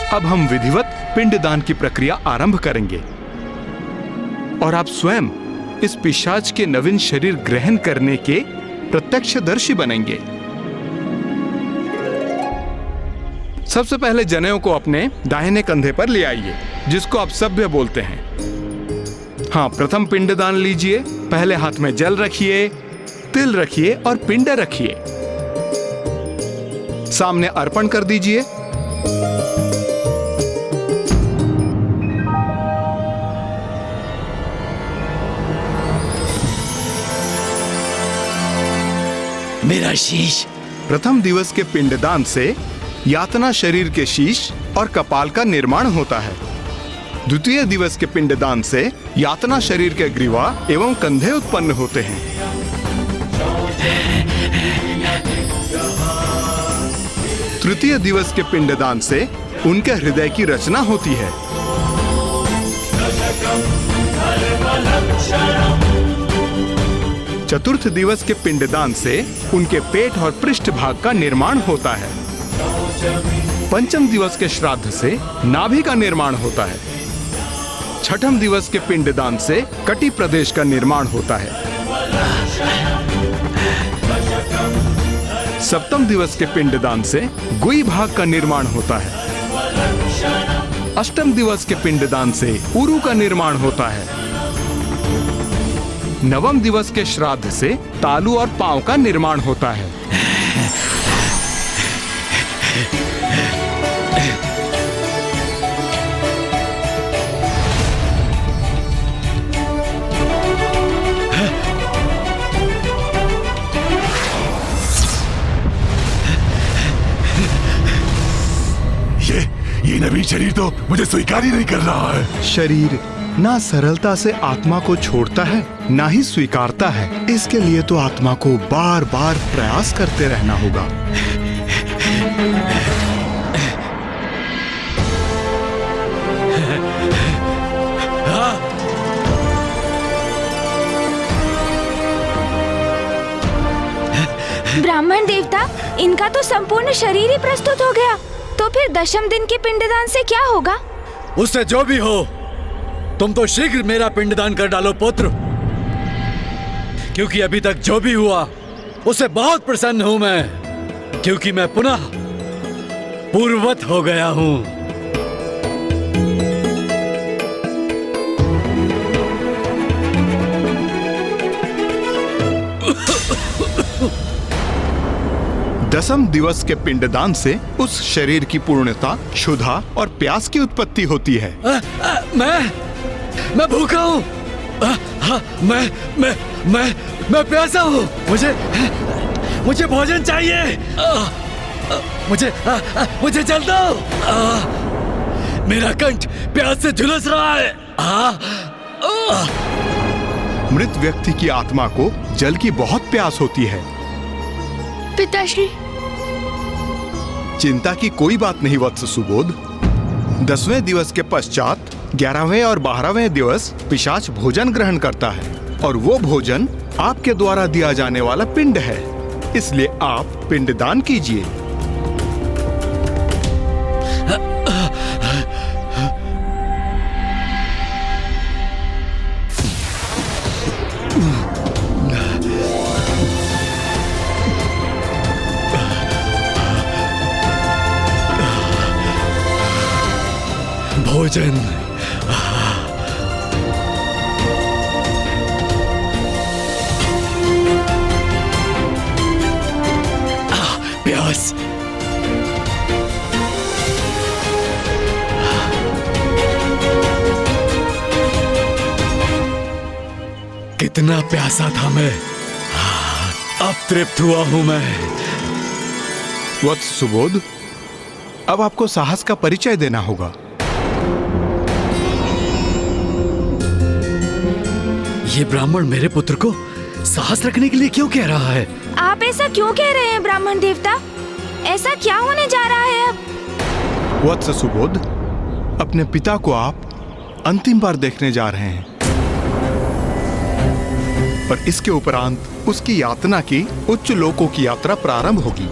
अब हम विधिवत पिंडदान की प्रक्रिया आरंभ करेंगे और आप स्वयं इस पिशाच के नवीन शरीर ग्रहण करने के प्रत्यक्षदर्शी बनेंगे। सबसे पहले जनेऊ को अपने दाहिने कंधे पर ले आइए, जिसको आप सभ्य बोलते हैं। हाँ, प्रथम पिंडदान लीजिए। पहले हाथ में जल रखिए, तिल रखिए और पिंड रखिए। सामने अर्पण कर दीजिए। मेरा शीश। प्रथम दिवस के पिंडदान से यातना शरीर के शीश और कपाल का निर्माण होता है। द्वितीय दिवस के पिंडदान से यातना शरीर के ग्रीवा एवं कंधे उत्पन्न होते हैं। तृतीय दिवस के पिंडदान से उनके हृदय की रचना होती है। चतुर्थ दिवस के पिंडदान से उनके पेट और पृष्ठ भाग का निर्माण होता है। पंचम दिवस के श्राद्ध से नाभि का निर्माण होता है। छठम दिवस के पिंडदान से कटी प्रदेश का निर्माण होता है। सप्तम दिवस के पिंडदान से गुई भाग का निर्माण होता है। अष्टम दिवस के पिंडदान से उरु का निर्माण होता है। नवम दिवस के श्राद्ध से तालू और पांव का निर्माण होता है। ये नवीन शरीर तो मुझे स्वीकार ही नहीं कर रहा है। शरीर ना सरलता से आत्मा को छोड़ता है, ना ही स्वीकारता है। इसके लिए तो आत्मा को बार बार प्रयास करते रहना होगा। ब्राह्मण देवता, इनका तो संपूर्ण शरीर ही प्रस्तुत हो गया। तो फिर दशम दिन के पिंडदान से क्या होगा? उससे जो भी हो, तुम तो शीघ्र मेरा पिंडदान कर डालो पुत्र, क्योंकि अभी तक जो भी हुआ उससे बहुत प्रसन्न हूं मैं, क्योंकि मैं पुनः पूर्ववत हो गया हूं। दसम दिवस के पिंडदान से उस शरीर की पूर्णता, क्षुधा और प्यास की उत्पत्ति होती है। मैं भूखा हूँ। मैं प्यासा हूँ। मुझे भोजन चाहिए। मुझे जल दो। मेरा कंठ प्यास से झुलस रहा है। मृत व्यक्ति की आत्मा को जल की बहुत प्यास होती है। पिताश्री, चिंता की कोई बात नहीं वत्स सुबोध। 10वें दिवस के पश्चात 11वें और 12वें दिवस पिशाच भोजन ग्रहण करता है और वो भोजन आपके द्वारा दिया जाने वाला पिंड है। इसलिए आप पिंडदान कीजिए। भोजन। प्यास। कितना प्यासा था मैं, अब तृप्त हुआ हूं मैं। वत्स सुबोध, अब आपको साहस का परिचय देना होगा। ये ब्राह्मण मेरे पुत्र को साहस रखने के लिए क्यों कह रहा है? आप ऐसा क्यों कह रहे हैं ब्राह्मण देवता? ऐसा क्या होने जा रहा है अब? वत्स सुबोध, अपने पिता को आप अंतिम बार देखने जा रहे हैं और इसके उपरांत उसकी यातना की उच्च लोकों की यात्रा प्रारंभ होगी,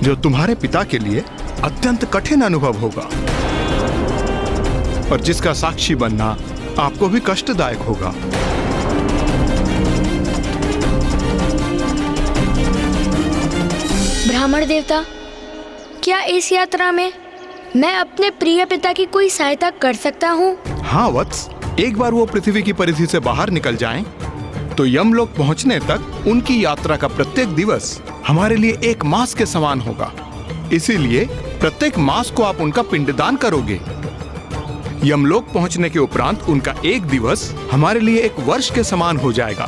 जो तुम्हारे पिता के लिए अत्यंत कठिन अनुभव होगा और जिसका साक्षी बनना आपको भी कष्टदायक होगा। ब्राह्मण देवता, क्या इस यात्रा में मैं अपने प्रिय पिता की कोई सहायता कर सकता हूँ? हाँ वत्स, एक बार वो पृथ्वी की परिधि से बाहर निकल जाएं, तो यमलोक पहुंचने तक उनकी यात्रा का प्रत्येक दिवस हमारे लिए एक मास के समान होगा। इसीलिए प्रत्येक मास को आप उनका पिंडदान करोगे। यमलोक पहुंचने के उपरांत उनका एक दिवस हमारे लिए एक वर्ष के समान हो जाएगा।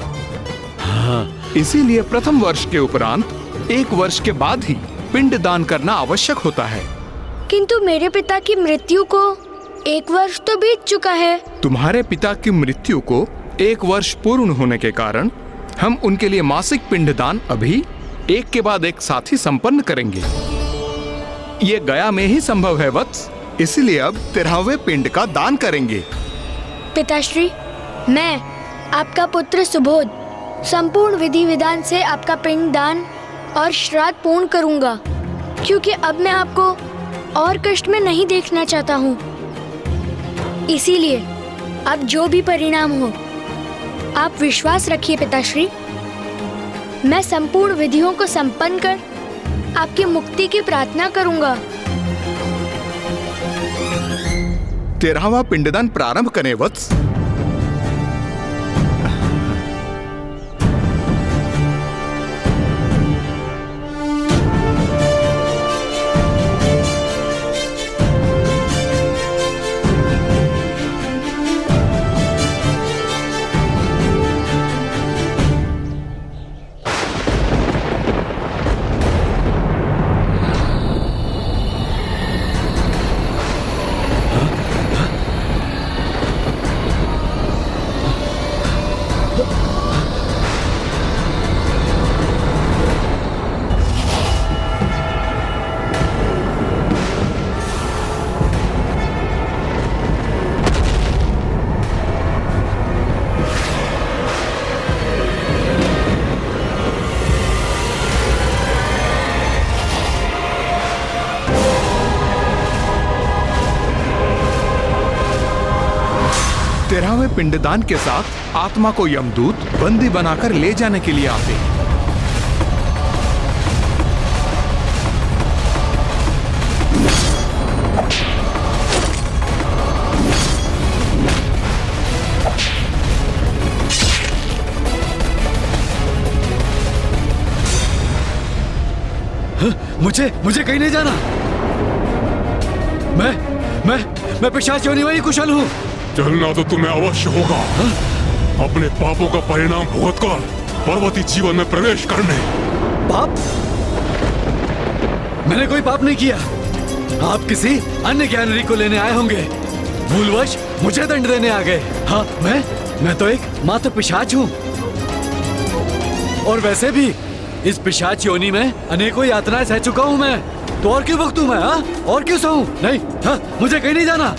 इसीलिए प्रथम वर्ष के उपरांत एक वर्ष के बाद ही पिंडदान करना आवश्यक होता है। किंतु मेरे पिता की मृत्यु को 1 वर्ष तो बीत चुका है। तुम्हारे पिता की मृत्यु को 1 वर्ष पूर्ण होने के कारण हम उनके लिए मासिक पिंडदान अभी एक के बाद एक साथ ही संपन्न करेंगे। ये गया में ही संभव है वत्स, इसलिए अब 13वें पिंड का दान करेंगे। पिताश्री, मैं आपका पुत्र सुबोध संपूर्ण विधि विधान से आपका पिंडदान और श्राद्ध पूर्ण करूंगा, क्योंकि अब मैं आपको और कष्ट में नहीं देखना चाहता हूँ। इसीलिए अब जो भी परिणाम हो, आप विश्वास रखिए पिताश्री, मैं संपूर्ण विधियों को संपन्न कर आपकी मुक्ति की प्रार्थना करूंगा। 13वां पिंडदान प्रारंभ करें वत्स। तेरहवें पिंडदान के साथ आत्मा को यमदूत बंदी बनाकर ले जाने के लिए आते हैं। मुझे कहीं नहीं जाना। मैं पिशाच योनि में ही कुशल हूँ। चलना तो तुम्हें अवश्य होगा। अपने पापों का परिणाम भुगतकर पर्वती जीवन में प्रवेश करने। पाप? मैंने कोई पाप नहीं किया। आप किसी अन्य ज्ञानरी को लेने आए होंगे। भूलवश मुझे दंड देने आ गए। हाँ, मैं तो एक मात्र पिशाच हूँ। और वैसे भी इस पिशाच योनि में अनेकों यातनाएं सह चुका हूँ मैं। तो और क्यों भुगतूं मैं? हाँ, और क्यों सहूं? नहीं, हाँ, मुझे कहीं नहीं जाना।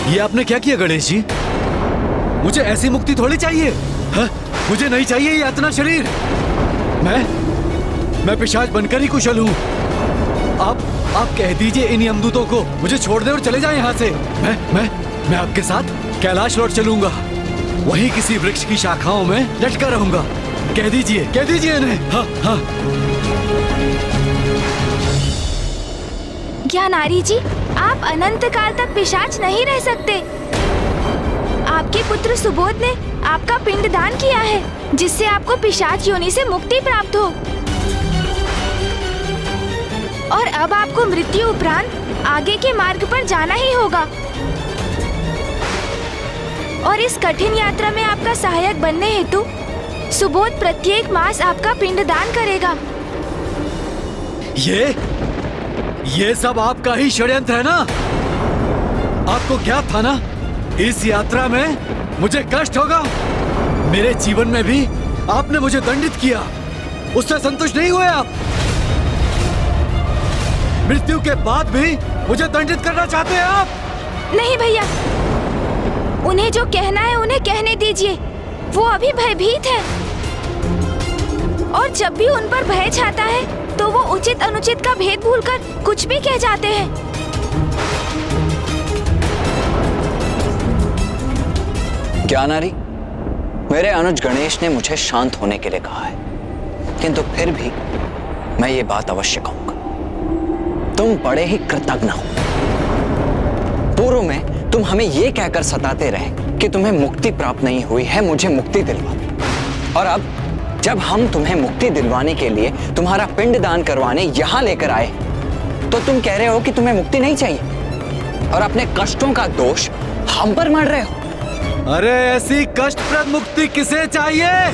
ये आपने क्या किया गणेश जी? मुझे ऐसी मुक्ति थोड़ी चाहिए। हाँ, मुझे नहीं चाहिए ये यातना शरीर। मैं पिशाच बनकर ही कुशल हूँ। आप कह दीजिए इन यमदूतों को मुझे छोड़ दे और चले जाएं यहाँ से। मैं आपके साथ कैलाश लौट चलूंगा। वहीं किसी वृक्ष की शाखाओं में लटका रहूंगा। कह दीजिए इन्हें। हाँ हाँ। ज्ञानारी जी, आप अनंत काल तक पिशाच नहीं रह सकते। आपके पुत्र सुबोध ने आपका पिंडदान किया है, जिससे आपको पिशाच योनि से मुक्ति प्राप्त हो। और अब आपको मृत्यु उपरांत आगे के मार्ग पर जाना ही होगा। और इस कठिन यात्रा में आपका सहायक बनने हेतु सुबोध प्रत्येक मास आपका पिंडदान करेगा। ये सब आपका ही षड्यंत्र है ना? आपको क्या था ना, इस यात्रा में मुझे कष्ट होगा। मेरे जीवन में भी आपने मुझे दंडित किया, उससे संतुष्ट नहीं हुए आप। मृत्यु के बाद भी मुझे दंडित करना चाहते हैं आप? नहीं भैया, उन्हें जो कहना है उन्हें कहने दीजिए। वो अभी भयभीत है और जब भी उन पर भय छाता है तो वो उचित अनुचित का भेद भूलकर कुछ भी कह जाते हैं। ज्ञानारी, मेरे अनुज गणेश ने मुझे शांत होने के लिए कहा है, किंतु फिर भी मैं ये बात अवश्य कहूंगा। तुम बड़े ही कृतज्ञ हो। पूर्व में तुम हमें ये कहकर सताते रहे कि तुम्हें मुक्ति प्राप्त नहीं हुई है, मुझे मुक्ति दिलवा। और अब जब हम तुम्हें मुक्ति दिलवाने के लिए तुम्हारा पिंड दान करवाने यहां लेकर आए, तो तुम कह रहे हो कि तुम्हें मुक्ति नहीं चाहिए और अपने कष्टों का दोष हम पर मढ़ रहे हो। अरे ऐसी कष्टप्रद मुक्ति किसे चाहिए?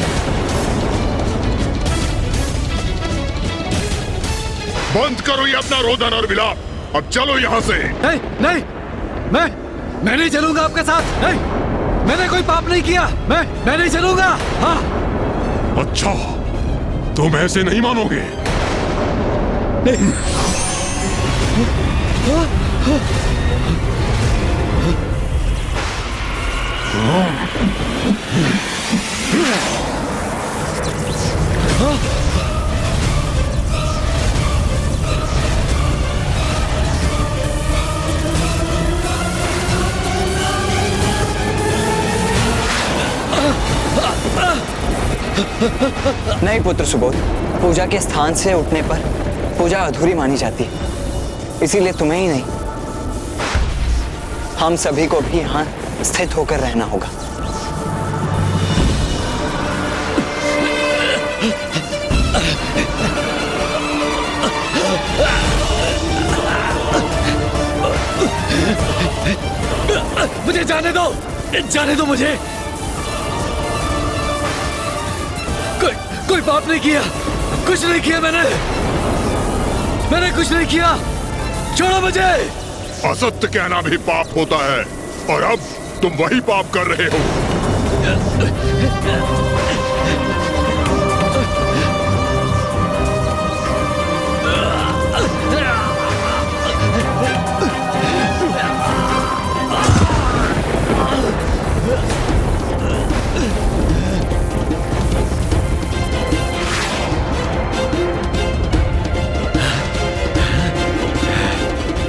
बंद करो ये अपना रोदन और विलाप। अब चलो यहाँ से। नहीं नहीं, मैं नहीं चलूंगा आपके साथ। नहीं, मैंने कोई पाप नहीं किया। मैं नहीं चलूंगा। हाँ। अच्छा, तुम ऐसे नहीं मानोगे। नहीं। नहीं पुत्र सुबोध, पूजा के स्थान से उठने पर पूजा अधूरी मानी जाती है, इसीलिए तुम्हें ही नहीं, हम सभी को भी यहाँ स्थित होकर रहना होगा। मुझे जाने दो मुझे। कोई पाप नहीं किया, कुछ नहीं किया मैंने कुछ नहीं किया। छोड़ो मुझे। असत्य कहना भी पाप होता है और अब तुम वही पाप कर रहे हो।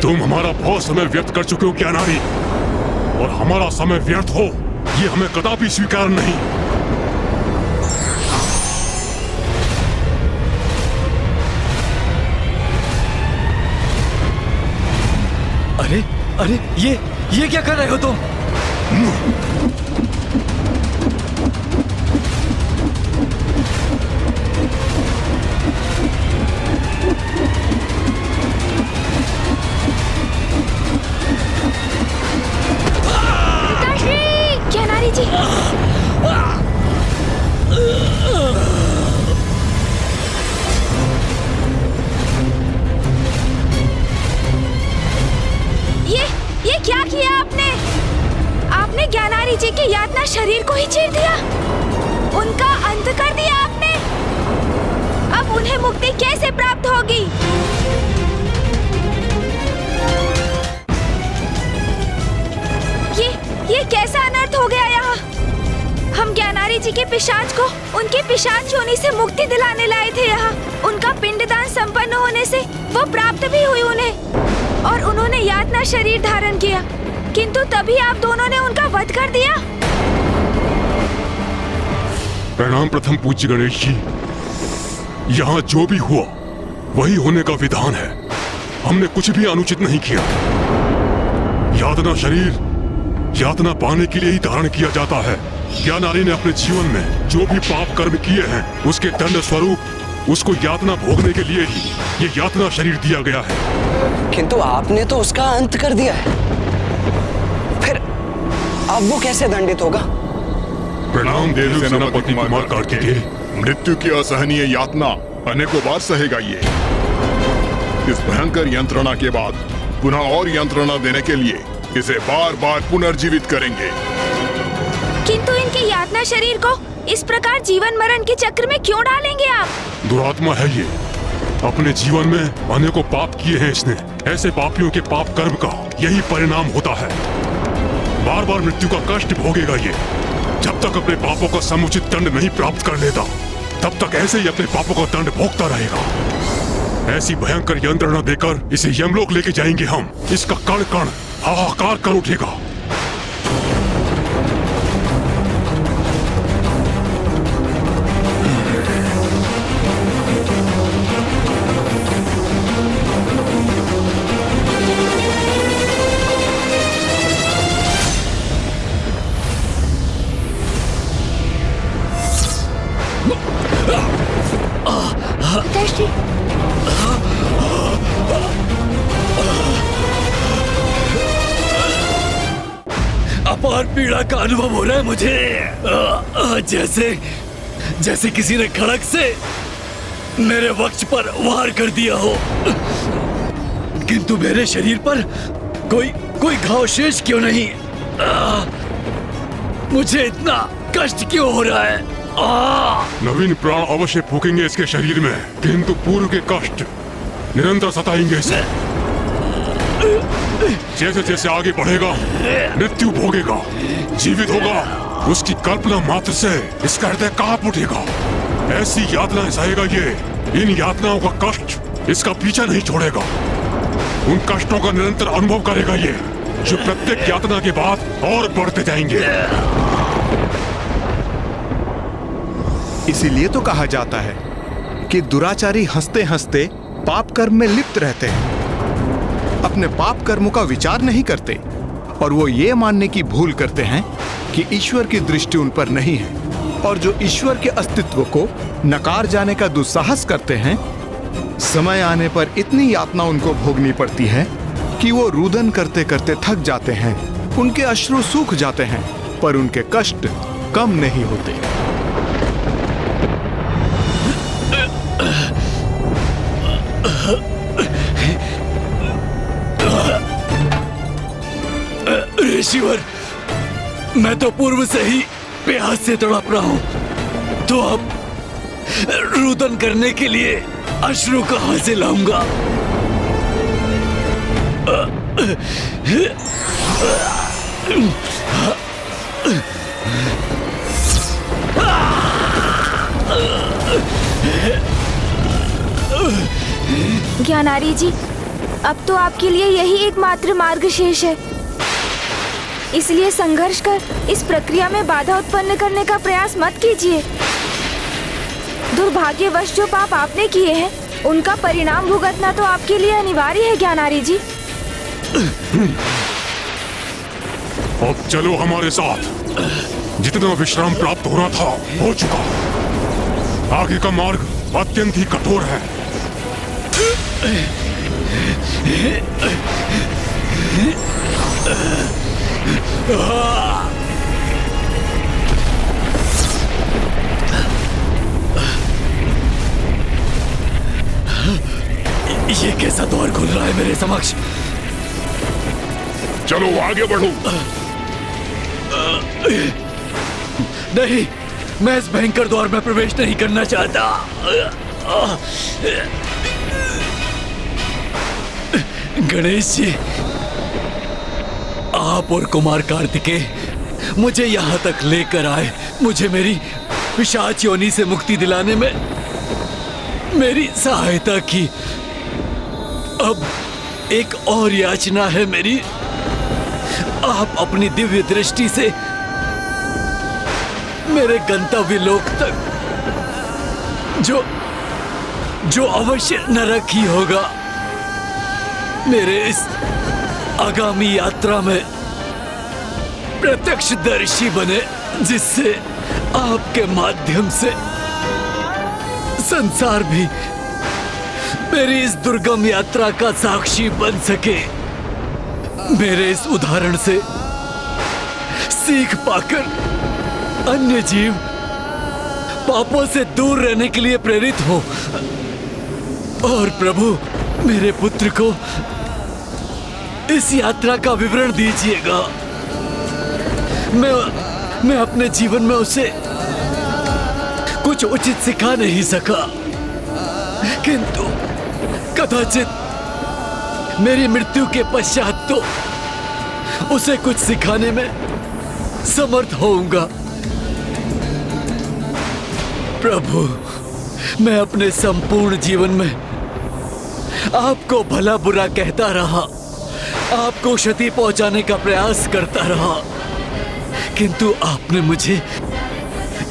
तुम हमारा बहुत समय व्यर्थ कर चुके हो ज्ञानारी, और हमारा समय व्यर्थ हो ये हमें कदापि स्वीकार नहीं। अरे ये क्या कर रहे हो तुम? ज्ञानारी जी, ये क्या किया आपने ज्ञानारी जी के यातना शरीर को ही चीर दिया, उनका अंत कर दिया आपने। अब उन्हें मुक्ति कैसे प्राप्त होगी? ये कैसा अनर्थ हो गया यहाँ? हम ज्ञानारी जी के पिशाच को उनके पिशाच योनि से मुक्ति दिलाने लाए थे यहाँ। उनका पिंडदान संपन्न होने से वो प्राप्त भी हुई उन्हें और उन्होंने यातना शरीर धारण किया, किंतु तभी आप दोनों ने उनका वध कर दिया। प्रणाम प्रथम पूज्य गणेश जी। यहाँ जो भी हुआ वही होने का विधान है। हमने कुछ भी अनुचित नहीं किया। यातना शरीर यातना पाने के लिए ही धारण किया जाता है। ज्ञानारी ने अपने जीवन में जो भी पाप कर्म किए हैं उसके दंड स्वरूप उसको यातना भोगने के लिए ही ये यातना शरीर दिया गया है। किंतु आपने तो उसका अंत कर दिया है, फिर अब वो कैसे दंडित होगा? प्रणाम देव सेनापति कुमार कार्तिकेय। मृत्यु की असहनीय यातना अनेकों बार सहेगा ये। इस भयंकर यंत्रणा के बाद पुनः और यंत्रणा देने के लिए इसे बार बार पुनर्जीवित करेंगे। किंतु इनके यातना शरीर को इस प्रकार जीवन मरण के चक्र में क्यों डालेंगे आप? दुरात्मा है ये। अपने जीवन में अनेकों पाप किए हैं इसने। ऐसे पापियों के पाप कर्म का यही परिणाम होता है। बार बार मृत्यु का कष्ट भोगेगा ये। जब तक अपने पापों का समुचित दंड नहीं प्राप्त कर लेता तब तक ऐसे ही अपने पापों का दंड भोगता रहेगा। ऐसी भयंकर यंत्रणा देकर इसे यमलोक लेके जाएंगे हम। इसका कण कण हाहाकार कर उठेगा। पिताश्री, अपार पीड़ा का अनुभव हो रहा है मुझे। जैसे जैसे किसी ने खड़क से मेरे वक्ष पर वार कर दिया हो, किंतु मेरे शरीर पर कोई घाव शेष क्यों नहीं? मुझे इतना कष्ट क्यों हो रहा है? नवीन प्राण अवश्य फूकेंगे इसके शरीर में, किंतु पूर्व के कष्ट निरंतर सताएंगे इसे। जैसे जैसे आगे बढ़ेगा मृत्यु भोगेगा, जीवित होगा, उसकी कल्पना मात्र से इसका हृदय कांप उठेगा। ऐसी यातनाएं सहेगा ये। इन यातनाओं का कष्ट इसका पीछा नहीं छोड़ेगा। उन कष्टों का निरंतर अनुभव करेगा ये, जो प्रत्येक यातना के बाद और बढ़ते जाएंगे। इसीलिए तो कहा जाता है कि दुराचारी हंसते हंसते पाप कर्म में लिप्त रहते हैं, अपने पाप कर्मों का विचार नहीं करते और वो ये मानने की भूल करते हैं कि ईश्वर की दृष्टि उन पर नहीं है। और जो ईश्वर के अस्तित्व को नकार जाने का दुस्साहस करते हैं, समय आने पर इतनी यातना उनको भोगनी पड़ती है कि वो रुदन करते करते थक जाते हैं, उनके अश्रु सूख जाते हैं, पर उनके कष्ट कम नहीं होते। ऋषिवर, मैं तो पूर्व से ही प्यास से तड़प रहा हूं, तो अब रुदन करने के लिए अश्रु कहां से लाऊंगा? ज्ञानारी जी, अब तो आपके लिए यही एकमात्र मार्ग शेष है। इसलिए संघर्ष कर इस प्रक्रिया में बाधा उत्पन्न करने का प्रयास मत कीजिए। दुर्भाग्यवश जो पाप आपने किए हैं, उनका परिणाम भुगतना तो आपके लिए अनिवार्य है ज्ञानारी जी। अब चलो हमारे साथ। जितना विश्राम प्राप्त होना था हो चुका। आगे का मार्ग अत्यंत ही कठोर है। ये कैसा द्वार खुल रहा है मेरे समक्ष? चलो आगे बढ़ो। नहीं, मैं इस भयंकर द्वार में प्रवेश नहीं करना चाहता। गणेश जी, आप और कुमार कार्तिकेय मुझे यहाँ तक लेकर आए, मुझे मेरी पिशाच योनि से मुक्ति दिलाने में मेरी सहायता की। अब एक और याचना है मेरी। आप अपनी दिव्य दृष्टि से मेरे गंतव्य लोक तक, जो अवश्य नरक ही होगा, मेरे इस आगामी यात्रा में प्रत्यक्षदर्शी बने, जिससे आपके माध्यम से संसार भी मेरी इस दुर्गम यात्रा का साक्षी बन सके। मेरे इस उदाहरण से सीख पाकर अन्य जीव पापों से दूर रहने के लिए प्रेरित हो। और प्रभु, मेरे पुत्र को इस यात्रा का विवरण दीजिएगा। मैं अपने जीवन में उसे कुछ उचित सिखा नहीं सका, किंतु कदाचित मेरी मृत्यु के पश्चात तो उसे कुछ सिखाने में समर्थ होऊंगा। प्रभु, मैं अपने संपूर्ण जीवन में आपको भला बुरा कहता रहा, आपको क्षति पहुंचाने का प्रयास करता रहा, किंतु आपने मुझे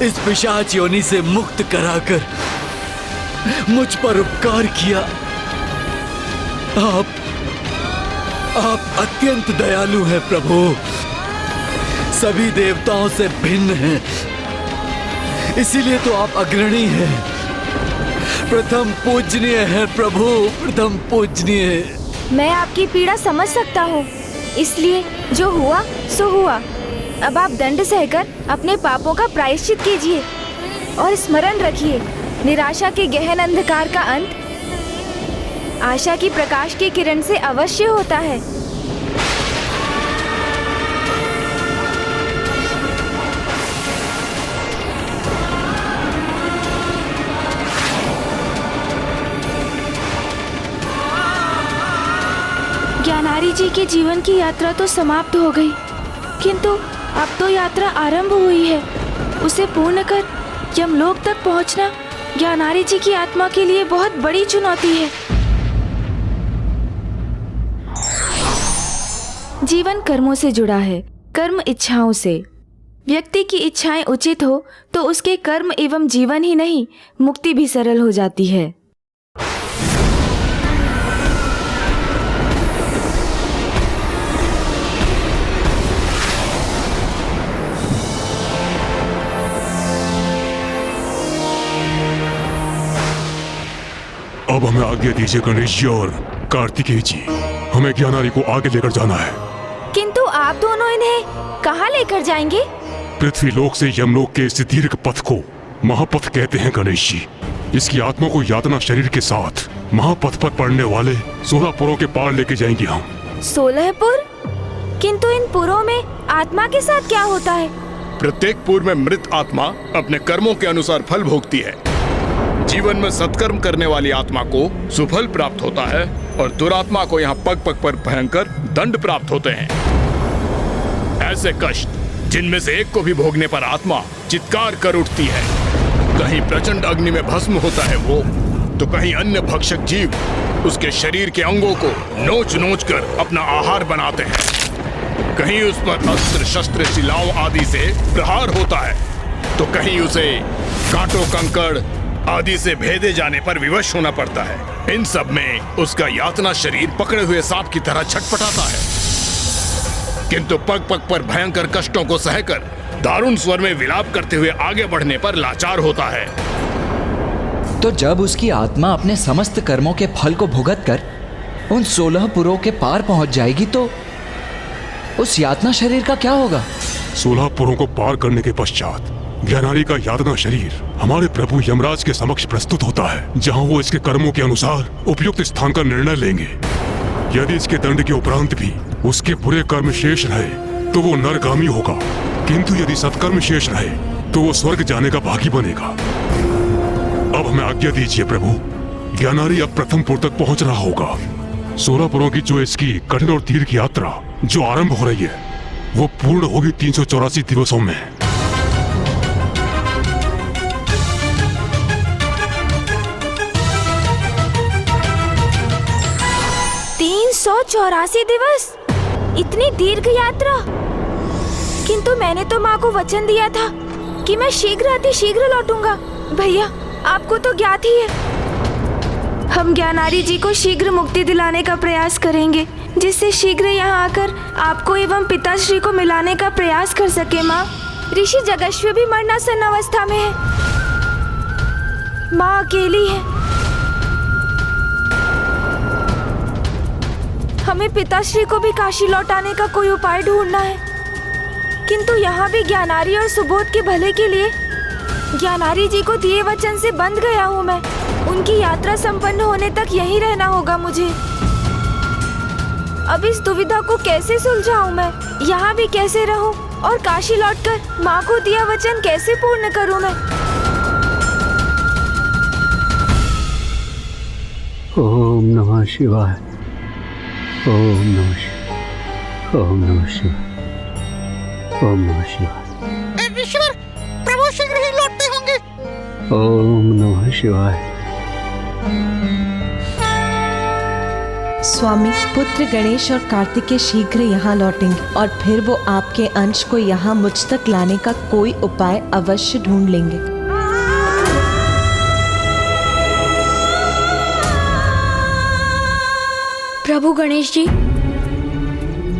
इस पिशाच योनि से मुक्त कराकर मुझ पर उपकार किया। आप अत्यंत दयालु हैं प्रभु, सभी देवताओं से भिन्न हैं, इसीलिए तो आप अग्रणी हैं, प्रथम पूजनीय है प्रभु, प्रथम पूजनीय। मैं आपकी पीड़ा समझ सकता हूँ, इसलिए जो हुआ सो हुआ। अब आप दंड सहकर अपने पापों का प्रायश्चित कीजिए और स्मरण रखिए, निराशा के गहन अंधकार का अंत आशा की प्रकाश की किरण से अवश्य होता है। ज्ञानारी जी के जीवन की यात्रा तो समाप्त हो गई, किंतु अब तो यात्रा आरंभ हुई है। उसे पूर्ण कर यमलोक तक पहुंचना ज्ञानारी जी की आत्मा के लिए बहुत बड़ी चुनौती है। जीवन कर्मों से जुड़ा है, कर्म इच्छाओं से। व्यक्ति की इच्छाएं उचित हो तो उसके कर्म एवं जीवन ही नहीं, मुक्ति भी सरल हो जाती है। अब हमें आज्ञा दीजिए गणेश जी और कार्तिकेय जी, हमें ज्ञानारी को आगे लेकर जाना है। किंतु आप दोनों इन्हें कहाँ लेकर जाएंगे? पृथ्वी लोक से यमलोक के इस दीर्घ पथ को महापथ कहते हैं गणेश जी। इसकी आत्मा को यातना शरीर के साथ महापथ पर पड़ने वाले 16 पुरों के पार लेके जाएंगे हम। 16 पुर? किंतु इन पुरों में आत्मा के साथ क्या होता है? प्रत्येक पुर में मृत आत्मा अपने कर्मों के अनुसार फल भोगती है। जीवन में सत्कर्म करने वाली आत्मा को सुफल प्राप्त होता है और दुरात्मा को यहाँ पग पग पर भयंकर दंड प्राप्त होते हैं। ऐसे कष्ट जिनमें से एक को भी भोगने पर आत्मा चित्कार कर उठती है। कहीं प्रचंड अग्नि में भस्म होता है वो, तो कहीं अन्य भक्षक जीव उसके शरीर के अंगों को नोच नोच कर अपना आहार बनाते हैं। कहीं उस पर अस्त्र शस्त्र शिलाओं आदि से प्रहार होता है, तो कहीं उसे कांटों कंकड़ आदि से भेदे जाने पर विवश होना पड़ता है। इन सब में उसका यातना शरीर पकड़े हुए सांप की तरह छटपटाता है, किंतु पग पग पर भयंकर कष्टों को सहकर दारुण स्वर में विलाप करते हुए आगे बढ़ने पर लाचार होता है। तो जब उसकी आत्मा अपने समस्त कर्मों के फल को भुगत कर उन 16 पुरों के पार पहुंच जाएगी, तो उस यातना शरीर का क्या होगा? 16 पुरों को पार करने के पश्चात ज्ञानारी का यातना शरीर हमारे प्रभु यमराज के समक्ष प्रस्तुत होता है, जहां वो इसके कर्मों के अनुसार उपयुक्त स्थान का निर्णय लेंगे। यदि इसके दंड के उपरांत भी उसके बुरे कर्म शेष रहे तो वो नरगामी होगा, किंतु यदि सत्कर्म शेष रहे तो वो स्वर्ग जाने का भागी बनेगा। अब हमें आज्ञा दीजिए प्रभु, ज्ञानारी अब प्रथम पुर तक पहुंच रहा होगा। 16 पुरों की जो इसकी कठिन और दीर्घ यात्रा जो आरंभ हो रही है, वो पूर्ण होगी 384 दिवसों में। 384 दिवस? इतनी दीर्घ यात्रा? किंतु मैंने तो माँ को वचन दिया था कि मैं शीघ्र अतिशीघ्र लौटूंगा। भैया, आपको तो ज्ञात ही है। हम ज्ञानारी जी को शीघ्र मुक्ति दिलाने का प्रयास करेंगे, जिससे शीघ्र यहाँ आकर आपको एवं पिताश्री को मिलाने का प्रयास कर सके। माँ, ऋषि जगश्वी भी मरणासन अवस्था में है। माँ अकेली है। हमें पिताश्री को भी काशी लौटाने का कोई उपाय ढूंढना है, किंतु यहाँ भी ज्ञानारी और सुबोध के भले के लिए ज्ञानारी जी को दिए वचन से बंध गया हूँ मैं। उनकी यात्रा संपन्न होने तक यहीं रहना होगा मुझे। अब इस दुविधा को कैसे सुलझाऊं मैं? यहाँ भी कैसे रहूं और काशी लौटकर माँ को दिया वचन कैसे पूर्ण करूं मैं? ओम नमः शिवाय। ओम नमः शिवाय। ओम नमः शिवाय। ओम नमः शिवाय। ऋषिवर, प्रभु शीघ्र ही लौटते होंगे। ओम नमः शिवाय। स्वामी, पुत्र गणेश और कार्तिकेय शीघ्र यहाँ लौटेंगे और फिर वो आपके अंश को यहाँ मुझ तक लाने का कोई उपाय अवश्य ढूंढ लेंगे। प्रभु गणेश जी,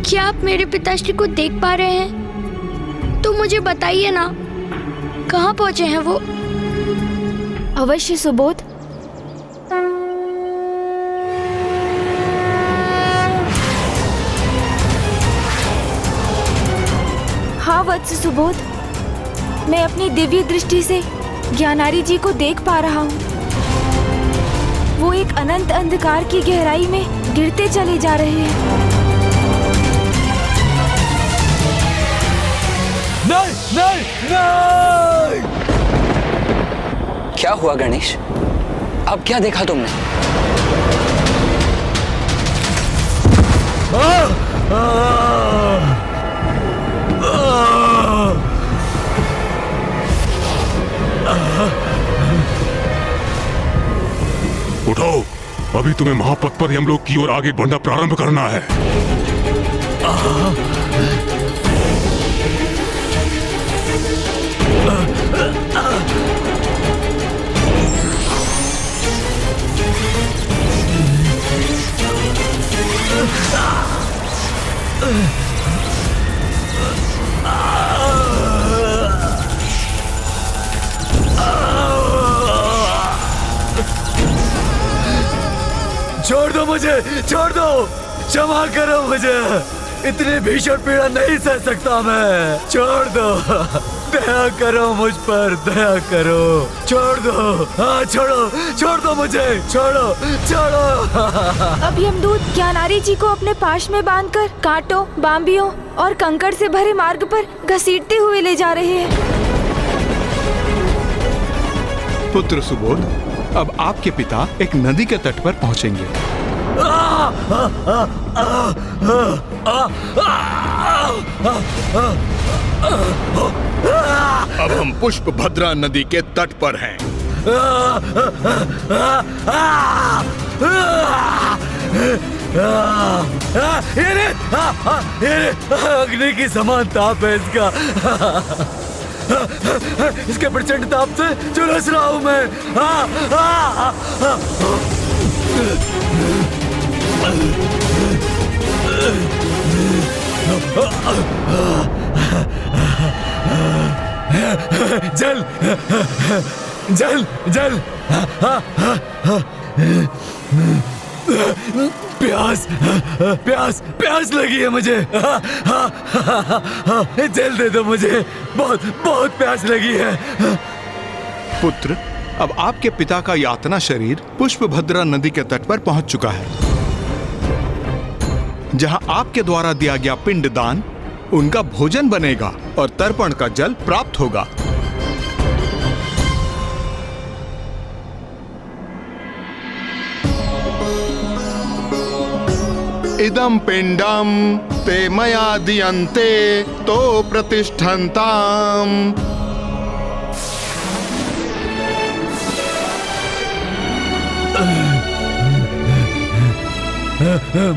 क्या आप मेरे पिताश्री को देख पा रहे हैं? तो मुझे बताइए ना, कहाँ पहुँचे हैं वो? अवश्य सुबोध। हाँ वत्स सुबोध, मैं अपनी दिव्य दृष्टि से ज्ञानारी जी को देख पा रहा हूँ। वो एक अनंत अंधकार की गहराई में गिरते चले जा रहे हैं। नहीं नहीं नहीं! क्या हुआ गणेश? अब क्या देखा तुमने? उठो, अभी तुम्हें महापथ पर यमलोक की ओर आगे बढ़ना प्रारंभ करना है। छोड़ दो मुझे, छोड़ दो, क्षमा करो मुझे, इतनी भीषण पीड़ा नहीं सह सकता मैं। छोड़ दो, दया करो मुझ पर, दया करो, छोड़ दो, हाँ छोड़ो, छोड़ दो मुझे, छोड़ो, छोड़ो। अब यमदूत ज्ञानारी जी को अपने पाश में बांधकर कांटों, बांबियों और कंकड़ से भरे मार्ग पर घसीटते हुए ले जा रहे हैं। पुत्र सुबोध, अब आपके पिता एक नदी के तट पर पहुंचेंगे। अब हम पुष्प भद्रा नदी के तट पर हैं। अग्नि की समान ताप है इसका। इसके प्रचंड ताप से झुलस रहा हूं मैं। जल जल जल, प्यास प्यास प्यास लगी है मुझे। जल दे दो मुझे, बहुत बहुत प्यास लगी है। पुत्र, अब आपके पिता का यातना शरीर पुष्पभद्रा नदी के तट पर पहुंच चुका है, जहां आपके द्वारा दिया गया पिंडदान उनका भोजन बनेगा और तर्पण का जल प्राप्त होगा। इदं पिंडम ते मया दीयन्ते तो प्रतिष्ठन्ताम।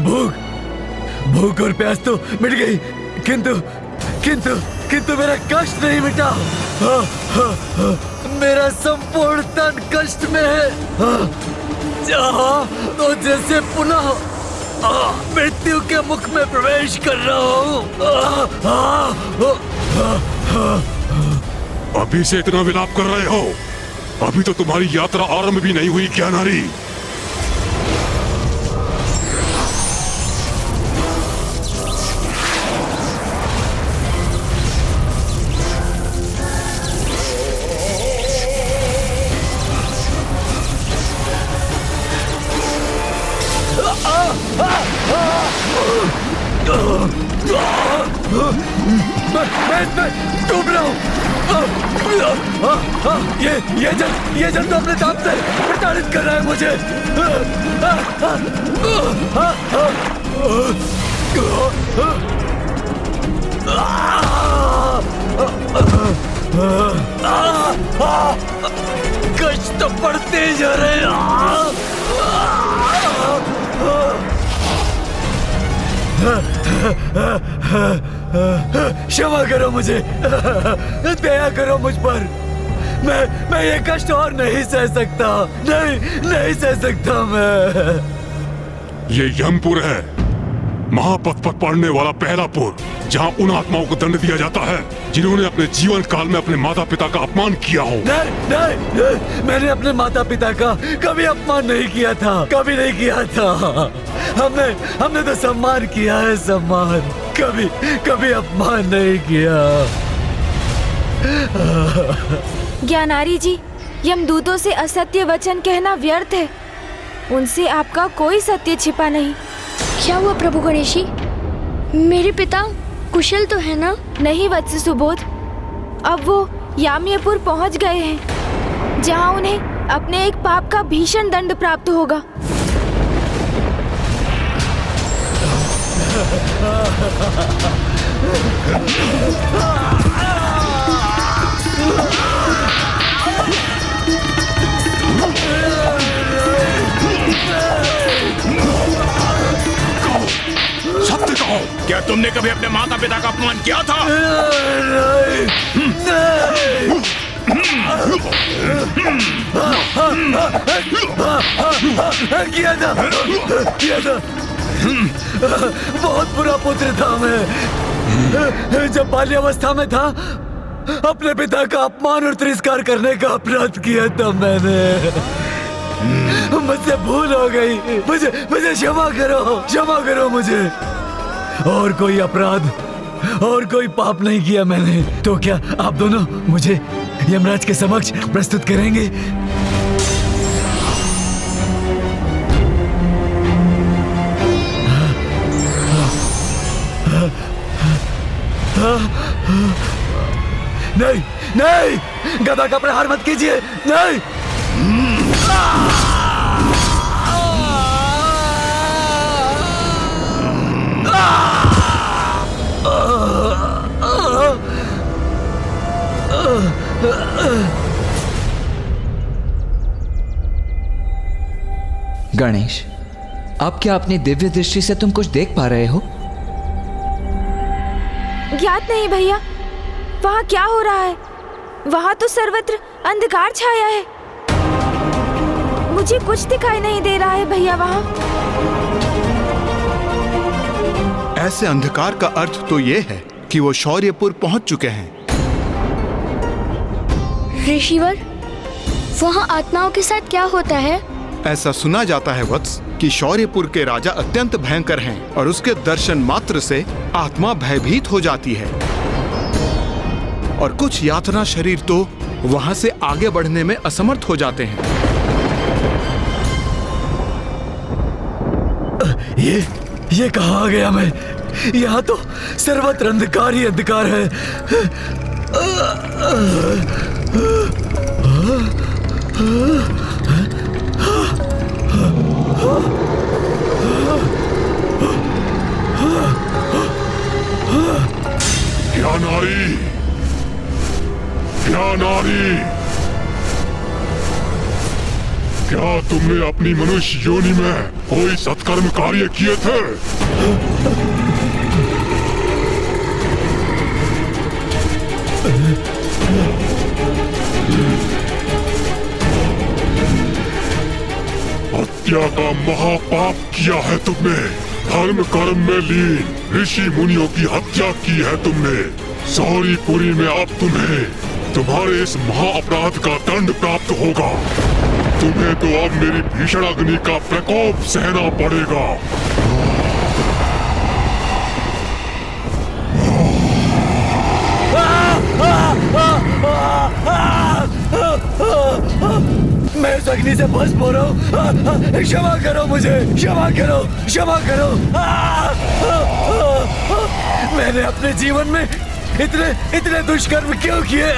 भूख भूख और प्यास तो मिट गई, किंतु किंतु किंतु मेरा कष्ट नहीं मिटा। मेरा संपूर्ण तन कष्ट में है। तो जैसे पुनः मृत्यु के मुख में प्रवेश कर रहा हूँ। अभी से इतना विलाप कर रहे हो? अभी तो तुम्हारी यात्रा आरंभ भी नहीं हुई ज्ञानारी। मैं डूब रहा हूँ। ये जल तो अपने ताप से प्रताड़ित कर रहा है मुझे। कष्ट तो बढ़ते जा रहे हैं। क्षमा करो मुझे, दया करो मुझ पर। मैं ये कष्ट और नहीं सह सकता, नहीं सह सकता मैं। ये यमपुर है, महापथ पर पड़ने वाला पहला पुर, जहाँ उन आत्माओं को दंड दिया जाता है जिन्होंने अपने जीवन काल में अपने माता पिता का अपमान किया हो। नहीं, मैंने अपने माता पिता का कभी अपमान नहीं किया था, कभी नहीं किया था। हमने तो सम्मान किया है, सम्मान, कभी अपमान नहीं किया। ज्ञानारी जी, यमदूतों से असत्य वचन कहना व्यर्थ है, उनसे आपका कोई सत्य छिपा नहीं। क्या हुआ प्रभु गणेशी? मेरे पिता कुशल तो है ना? नहीं वत्स सुबोध, अब वो याम्यपुर पहुंच गए हैं, जहां उन्हें अपने एक पाप का भीषण दंड प्राप्त होगा। सत्य कहो, क्या तुमने कभी अपने माता पिता का अपमान किया था? किया था। बहुत बुरा पुत्र था मैं। जब बाल्यावस्था में था, अपने पिता का अपमान और तिरस्कार करने का अपराध किया था मैंने। मुझसे भूल हो गई, मुझे क्षमा करो मुझे। और कोई अपराध और कोई पाप नहीं किया मैंने। तो क्या आप दोनों मुझे यमराज के समक्ष प्रस्तुत करेंगे? नहीं, गदा का प्रहार मत कीजिए, नहीं। गणेश, अब क्या अपनी दिव्य दृष्टि से तुम कुछ देख पा रहे हो? ज्ञात नहीं भैया, वहाँ क्या हो रहा है? वहाँ तो सर्वत्र अंधकार छाया है, मुझे कुछ दिखाई नहीं दे रहा है भैया वहाँ। ऐसे अंधकार का अर्थ तो ये है कि वो शौर्यपुर पहुंच चुके हैं। ऋषिवर, वहाँ आत्माओं के साथ क्या होता है? ऐसा सुना जाता है वत्स कि शौर्यपुर के राजा अत्यंत भयंकर हैं और उसके दर्शन मात्र से आत्मा भयभीत हो जाती है और कुछ यातना शरीर तो वहां से आगे बढ़ने में असमर्थ हो जाते हैं। ये कहाँ आ गया मैं? यहाँ तो सर्वत्र अंधकार ही अंधकार है। क्या नारी, क्या तुमने अपनी मनुष्य योनि में कोई सत्कर्म कार्य किए थे? हत्या का महापाप किया है तुमने, धर्म कर्म में लीन ऋषि मुनियों की हत्या की है तुमने। शौर्यपुरी में अब तुम्हारे इस महा अपराध का दंड प्राप्त होगा। तुम्हें तो अब मेरी भीषण अग्नि का प्रकोप सहना पड़ेगा। मैं इस अग्नि से भस्म हो रहा हूँ। क्षमा करो मुझे, क्षमा करो। मैंने अपने जीवन में इतने दुष्कर्म क्यों किए?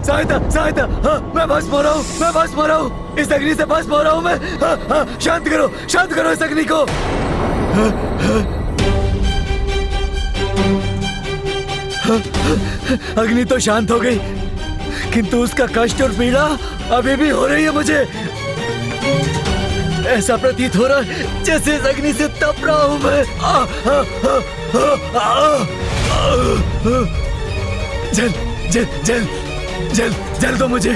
सहायता सहायता, हाँ, मैं भस्म हो रहा हूँ, मैं भस्म हो रहा हूँ, इस अग्नि से भस्म हो रहा हूँ मैं। हाँ, हाँ, शांत करो इस अग्नि को। हाँ, हाँ, हाँ, अग्नि तो शांत हो गई, किंतु उसका कष्ट और पीड़ा अभी भी हो रही है मुझे। ऐसा प्रतीत हो रहा है जैसे इस अग्नि से तप रहा हूं मैं। जल जल जल जल जल दो मुझे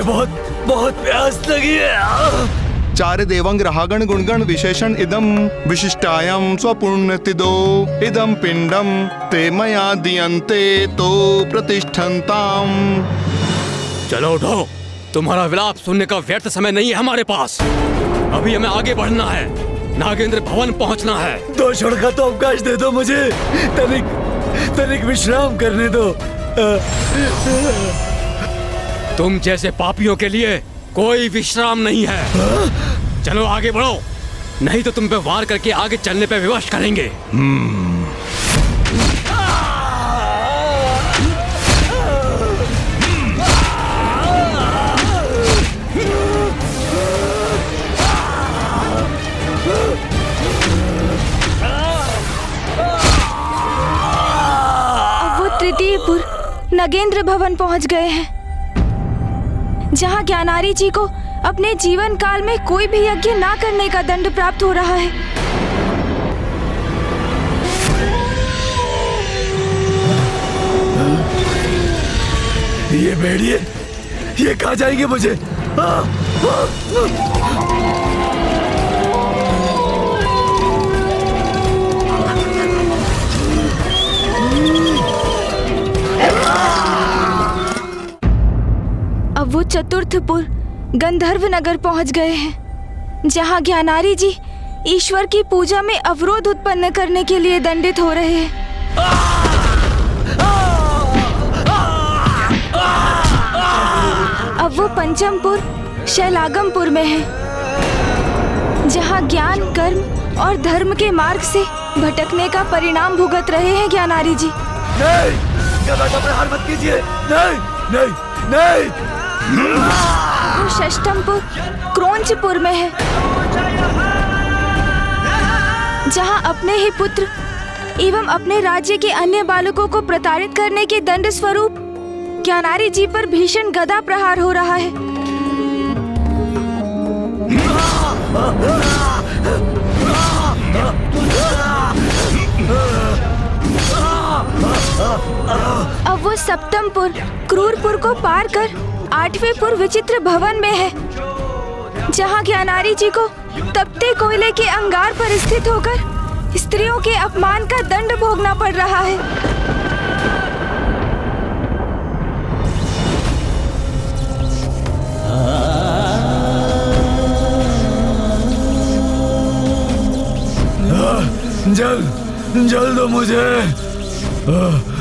बहुत बहुत प्यास लगी है। चार देवंग रागण गुणगण विशेषण इदम विशिष्टायम स्वपुण्यतिदो इदम पिंडम ते मया दियन्ते तो प्रतिष्ठन्ताम। चलो उठो, तुम्हारा विलाप सुनने का व्यर्थ समय नहीं है हमारे पास। अभी हमें आगे बढ़ना है, नागेंद्र भवन पहुंचना है। 2 क्षण का तो अवकाश दे दो मुझे, तनिक विश्राम करने दो। तुम जैसे पापियों के लिए कोई विश्राम नहीं है। चलो आगे बढ़ो, नहीं तो तुम पे वार करके आगे चलने पे विवश करेंगे। तृतीयपुर नगेंद्र भवन पहुंच गए हैं, जहां ज्ञानारी जी को अपने जीवन काल में कोई भी यज्ञ ना करने का दंड प्राप्त हो रहा है। ये भेड़िए, ये कहाँ जाएंगे मुझे? अब वो चतुर्थपुर गंधर्व नगर पहुंच गए हैं, जहां ज्ञानारी जी ईश्वर की पूजा में अवरोध उत्पन्न करने के लिए दंडित हो रहे हैं। अब वो पंचमपुर शैलागमपुर में है, जहां ज्ञान कर्म और धर्म के मार्ग से भटकने का परिणाम भुगत रहे हैं ज्ञानारी जी। नहीं, प्रहार मत कीजिए, नहीं नहीं नहीं। वो षष्ठमपुर क्रोंचपुर में है, जहां अपने ही पुत्र एवं अपने राज्य के अन्य बालकों को प्रताड़ित करने के दंड स्वरूप ज्ञानारी जी पर भीषण गदा प्रहार हो रहा है। अब वो सप्तमपुर क्रूरपुर को पार कर 8वें पुर विचित्र भवन में है, जहां ज्ञानारी जी को तपते कोयले के अंगार पर स्थित होकर स्त्रियों के अपमान का दंड भोगना पड़ रहा है। जल दो मुझे,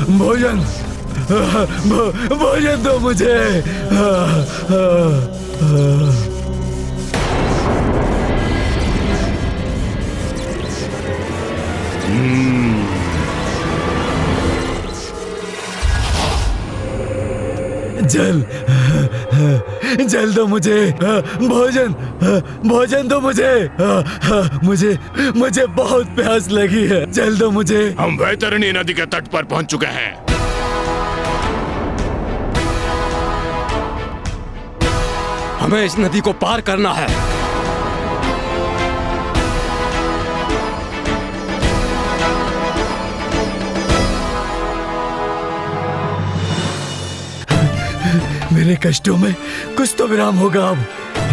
भोजन दो मुझे। जल दो मुझे, भोजन दो मुझे, मुझे बहुत प्यास लगी है, जल दो मुझे। हम वैतरणी नदी के तट पर पहुंच चुके हैं। हमें इस नदी को पार करना है। मेरे कष्टों में कुछ तो विराम होगा अब।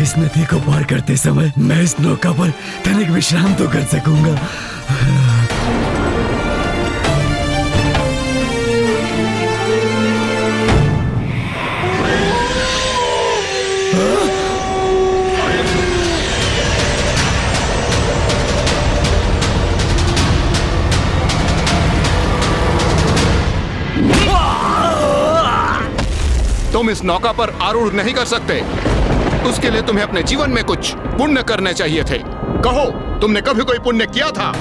इस नदी को पार करते समय मैं इस नौका पर तनिक विश्राम तो कर सकूंगा। तुम इस नौका पर आरूढ़ नहीं कर सकते। उसके लिए तुम्हें अपने जीवन में कुछ पुण्य करने चाहिए थे। कहो, तुमने कभी कोई पुण्य किया था?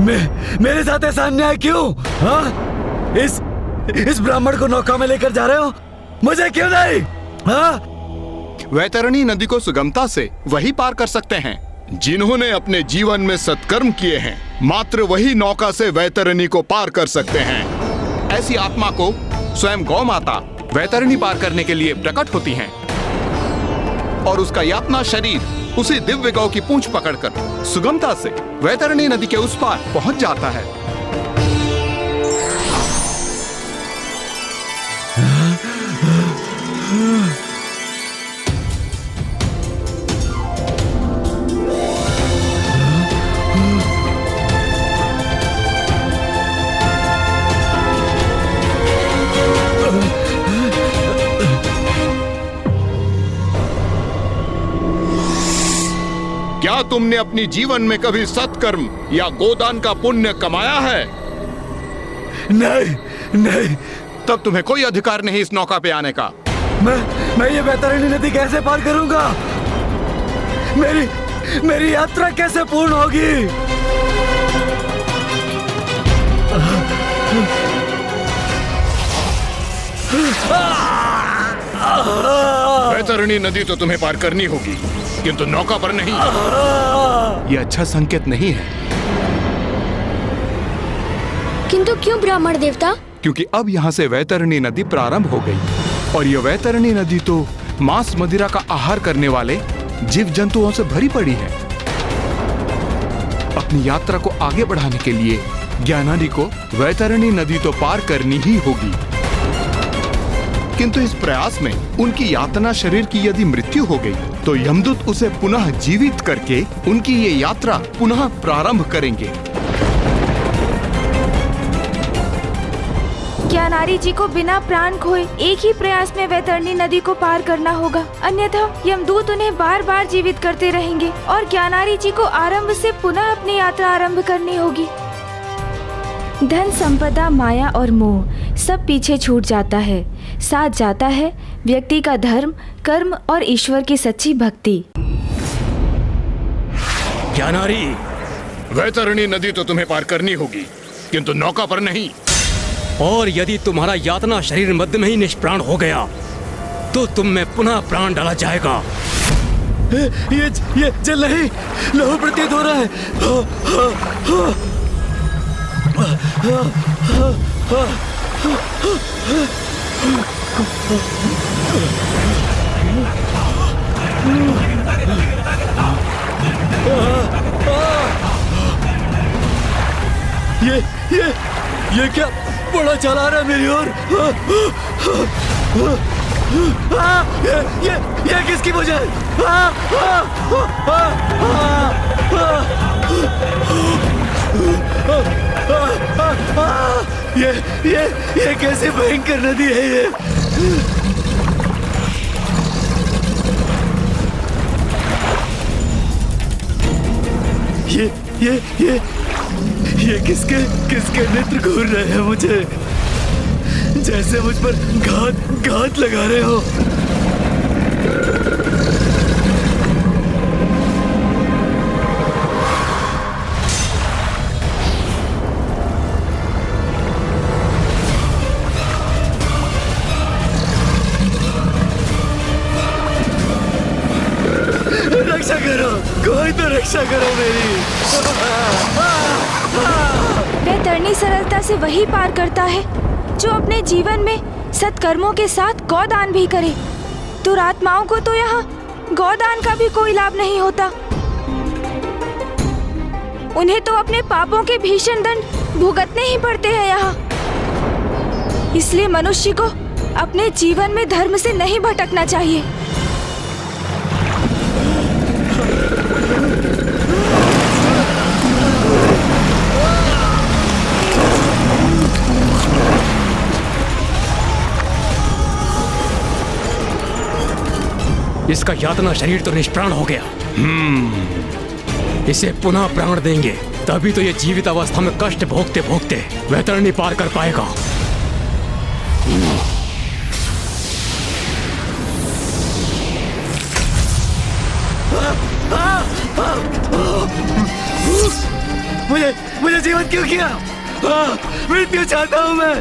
मेरे साथ ऐसा अन्याय क्यों? हाँ? इस ब्राह्मण को नौका में लेकर जा रहे हो, मुझे क्यों नहीं? हाँ? वैतरणी नदी को सुगमता से वही पार कर सकते हैं जिन्होंने अपने जीवन में सत्कर्म किए हैं। मात्र वही नौका से वैतरणी को पार कर सकते हैं। ऐसी आत्मा को स्वयं गौ माता वैतरणी पार करने के लिए प्रकट होती हैं और उसका यातना शरीर उसी दिव्य गौ की पूंछ पकड़कर सुगमता से वैतरणी नदी के उस पार पहुंच जाता है। क्या तुमने अपनी जीवन में कभी सत्कर्म या गोदान का पुण्य कमाया है? नहीं। तब तुम्हें कोई अधिकार नहीं इस नौका पे आने का। मैं ये वैतरणी नदी कैसे पार करूंगा? मेरी यात्रा कैसे पूर्ण होगी? वैतरणी नदी तो तुम्हें पार करनी होगी, किंतु नौका पर नहीं। ये अच्छा संकेत नहीं है। किंतु क्यों ब्राह्मण देवता? क्योंकि अब यहाँ से वैतरणी नदी प्रारंभ हो गई और ये वैतरणी नदी तो मांस मदिरा का आहार करने वाले जीव जंतुओं से भरी पड़ी है। अपनी यात्रा को आगे बढ़ाने के लिए ज्ञानारी को वैतरणी नदी तो पार करनी ही होगी। किंतु इस प्रयास में उनकी यातना शरीर की यदि मृत्यु हो गई तो यमदूत उसे पुनः जीवित करके उनकी ये यात्रा पुनः प्रारंभ करेंगे। ज्ञानारी जी को बिना प्राण खोए एक ही प्रयास में वैतरणी नदी को पार करना होगा, अन्यथा यमदूत उन्हें बार बार जीवित करते रहेंगे और ज्ञानारी जी को आरंभ से पुनः अपनी यात्रा आरंभ करनी होगी। धन संपदा, माया और मोह सब पीछे छूट जाता है। साथ जाता है व्यक्ति का धर्म, कर्म और ईश्वर की सच्ची भक्ति। ज्ञानारी, वैतरणी नदी तो तुम्हें पार करनी होगी, किंतु नौका पर नहीं। और यदि तुम्हारा यातना शरीर मध्य में ही निष्प्राण हो गया तो तुम में पुनः प्राण डाला जाएगा। ये जल नहीं, लहू प्रतीत हो रहा है। ये क्या बड़ा चला रहा है मेरी ओर? ये किसकी वजह है? ये कैसे भयंकर नदी है ये किसके नेत्र घूर रहे हैं मुझे, जैसे मुझ पर घात लगा रहे हो। रक्षा करो, कोई तो रक्षा करो मेरी। वैतरणी सरलता से वही पार करता है जो अपने जीवन में सत्कर्मों के साथ गौदान भी करे। दुरात्माओं को तो यहाँ गौदान का भी कोई लाभ नहीं होता। उन्हें तो अपने पापों के भीषण दंड भुगतने ही पड़ते हैं यहाँ। इसलिए मनुष्य को अपने जीवन में धर्म से नहीं भटकना चाहिए। इसका यातना शरीर तो निष्प्राण हो गया। इसे पुनः प्राण देंगे तभी तो ये जीवित अवस्था में कष्ट भोगते भोगते वैतरणी पार कर पाएगा। मुझे जीवन क्यों किया? मृत्यु चाहता हूँ मैं,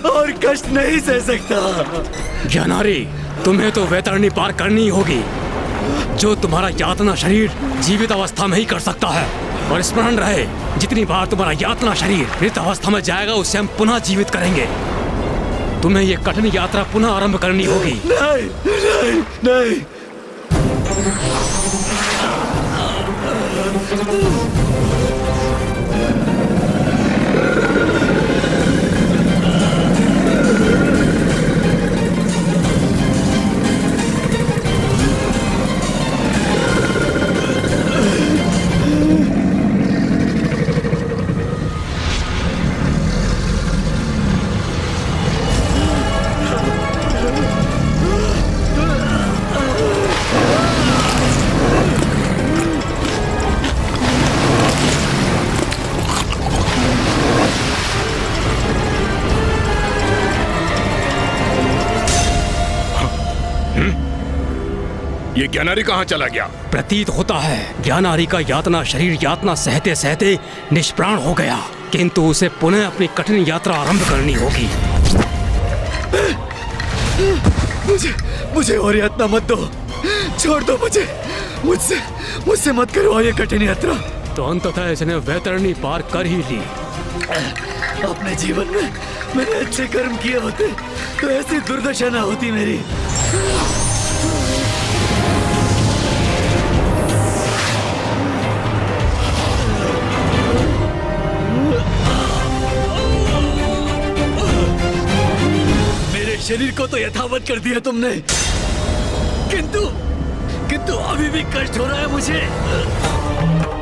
और कष्ट नहीं सह सकता। ज्ञानारी, तुम्हें तो वैतरणी पार करनी होगी, जो तुम्हारा यातना शरीर जीवित अवस्था में ही कर सकता है। और स्मरण रहे, जितनी बार तुम्हारा यातना शरीर मृत अवस्था में जाएगा, उसे हम पुनः जीवित करेंगे। तुम्हें ये कठिन यात्रा पुनः आरंभ करनी होगी। नहीं, नहीं, नहीं। ये ज्ञानारी कहाँ चला गया? प्रतीत होता है ज्ञानारी का यातना शरीर यातना सहते सहते निष्प्राण हो गया, किंतु उसे पुनः अपनी कठिन यात्रा आरंभ करनी होगी। मुझे और यातना मत दो, छोड़ दो मुझे, मुझसे मत करो ये कठिन यात्रा। तो अंततः इसने वैतरणी पार कर ही ली। अपने जीवन में मैंने अच्छे कर्म किए होते तो ऐसी दुर्दशा ना होती मेरी। मेरे शरीर को तो यथावत कर दिया तुमने, किंतु अभी भी कष्ट हो रहा है मुझे,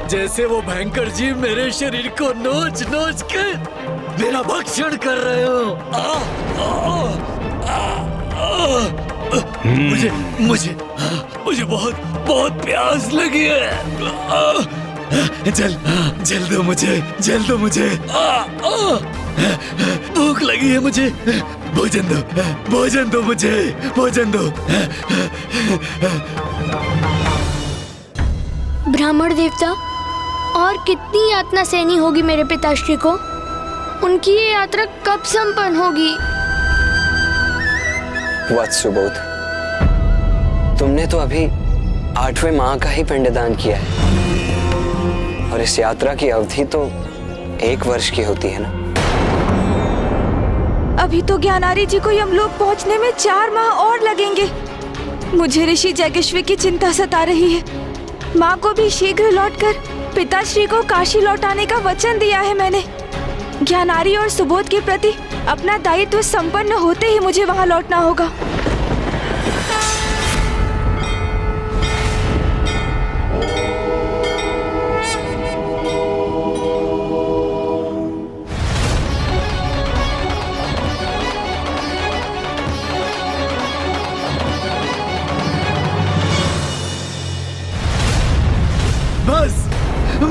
जैसे वो भयंकर जीव मेरे शरीर को नोच नोच कर मेरा भक्षण कर रहे हो। मुझे बहुत प्यास लगी है। जल दो मुझे। भूख लगी है मुझे, भोजन दो मुझे, भोजन दो। ब्राह्मण देवता, और कितनी यातना सहनी होगी मेरे पिताश्री को? उनकी ये यात्रा कब संपन्न होगी? वत्स सुबोध, तुमने तो अभी 8वें माह का ही पिंडदान किया है, और इस यात्रा की अवधि तो 1 वर्ष की होती है ना। अभी तो ज्ञानारी जी को यमलोक पहुंचने में 4 माह और लगेंगे। मुझे ऋषि जैगश्वी की चिंता सता रही है। माँ को भी शीघ्र लौटकर पिताश्री को काशी लौटाने का वचन दिया है मैंने। ज्ञानारी और सुबोध के प्रति अपना दायित्व संपन्न होते ही मुझे वहां लौटना होगा।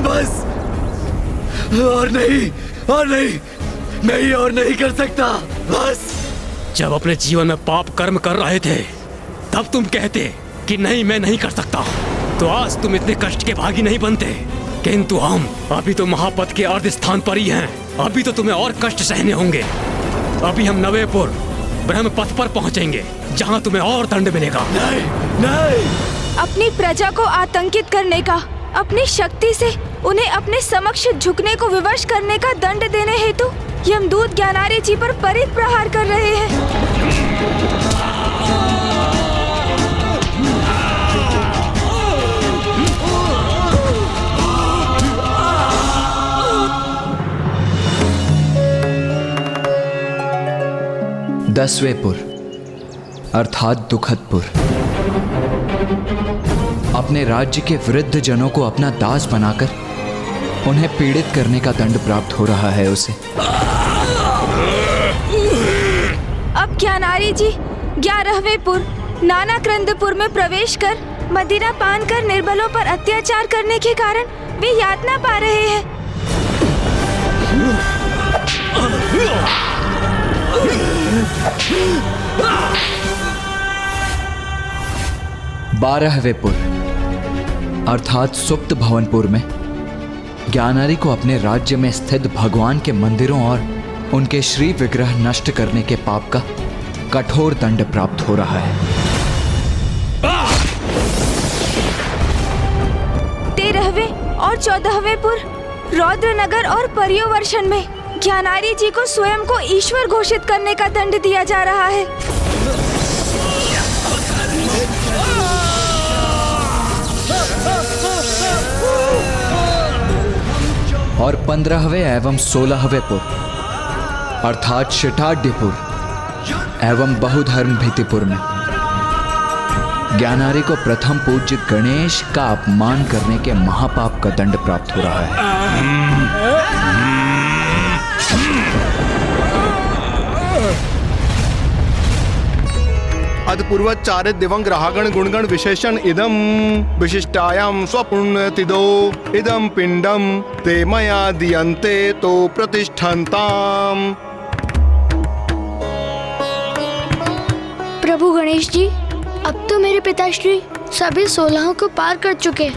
बस और नहीं, मैं ये और नहीं कर सकता। बस। जब अपने जीवन में पाप कर्म कर रहे थे, तब तुम कहते कि नहीं, मैं नहीं कर सकता, तो आज तुम इतने कष्ट के भागी नहीं बनते। किंतु हम अभी तो महापद के अर्ध स्थान पर ही हैं। अभी तो तुम्हें और कष्ट सहने होंगे। अभी हम नवेपुर ब्रह्म पथ पर पहुंचेंगे, जहां तुम्हें और दंड मिलेगा। नहीं। अपनी प्रजा को आतंकित करने का, अपनी शक्ति से उन्हें अपने समक्ष झुकने को विवश करने का दंड देने हेतु यमदूत ज्ञानारी जी पर परित प्रहार कर रहे हैं। दसवेपुर अर्थात दुखदपुर। अपने राज्य के वृद्ध जनों को अपना दास बनाकर उन्हें पीड़ित करने का दंड प्राप्त हो रहा है उसे। अब ज्ञानारी जी 11वें नानाक्रंदपुर में प्रवेश कर मदिरा पान कर निर्बलों पर अत्याचार करने के कारण वे यातना पा रहे हैं। 12वें पुर अर्थात सुप्त भवनपुर में ज्ञानारी को अपने राज्य में स्थित भगवान के मंदिरों और उनके श्री विग्रह नष्ट करने के पाप का कठोर दंड प्राप्त हो रहा है। 13वें और 14वें पुर रौद्रनगर और पर्योवर्षण में ज्ञानारी जी को स्वयं को ईश्वर घोषित करने का दंड दिया जा रहा है। और 15वें एवं 16वें पुर अर्थात शिटाढ्यपुर एवं बहुधर्म भीतिपुर में ज्ञानारी को प्रथम पूज्य गणेश का अपमान करने के महापाप का दंड प्राप्त हो रहा है। अदपूर्वचारित दिवंग ग्रहागण गुणगण विशेषण इदम विशिष्टायाम स्वपुण्यतिदो इदम पिंडम ते मया दियन्ते तो प्रतिष्ठन्ताम। प्रभु गणेश जी, अब तो मेरे पिताश्री सभी 16 को पार कर चुके,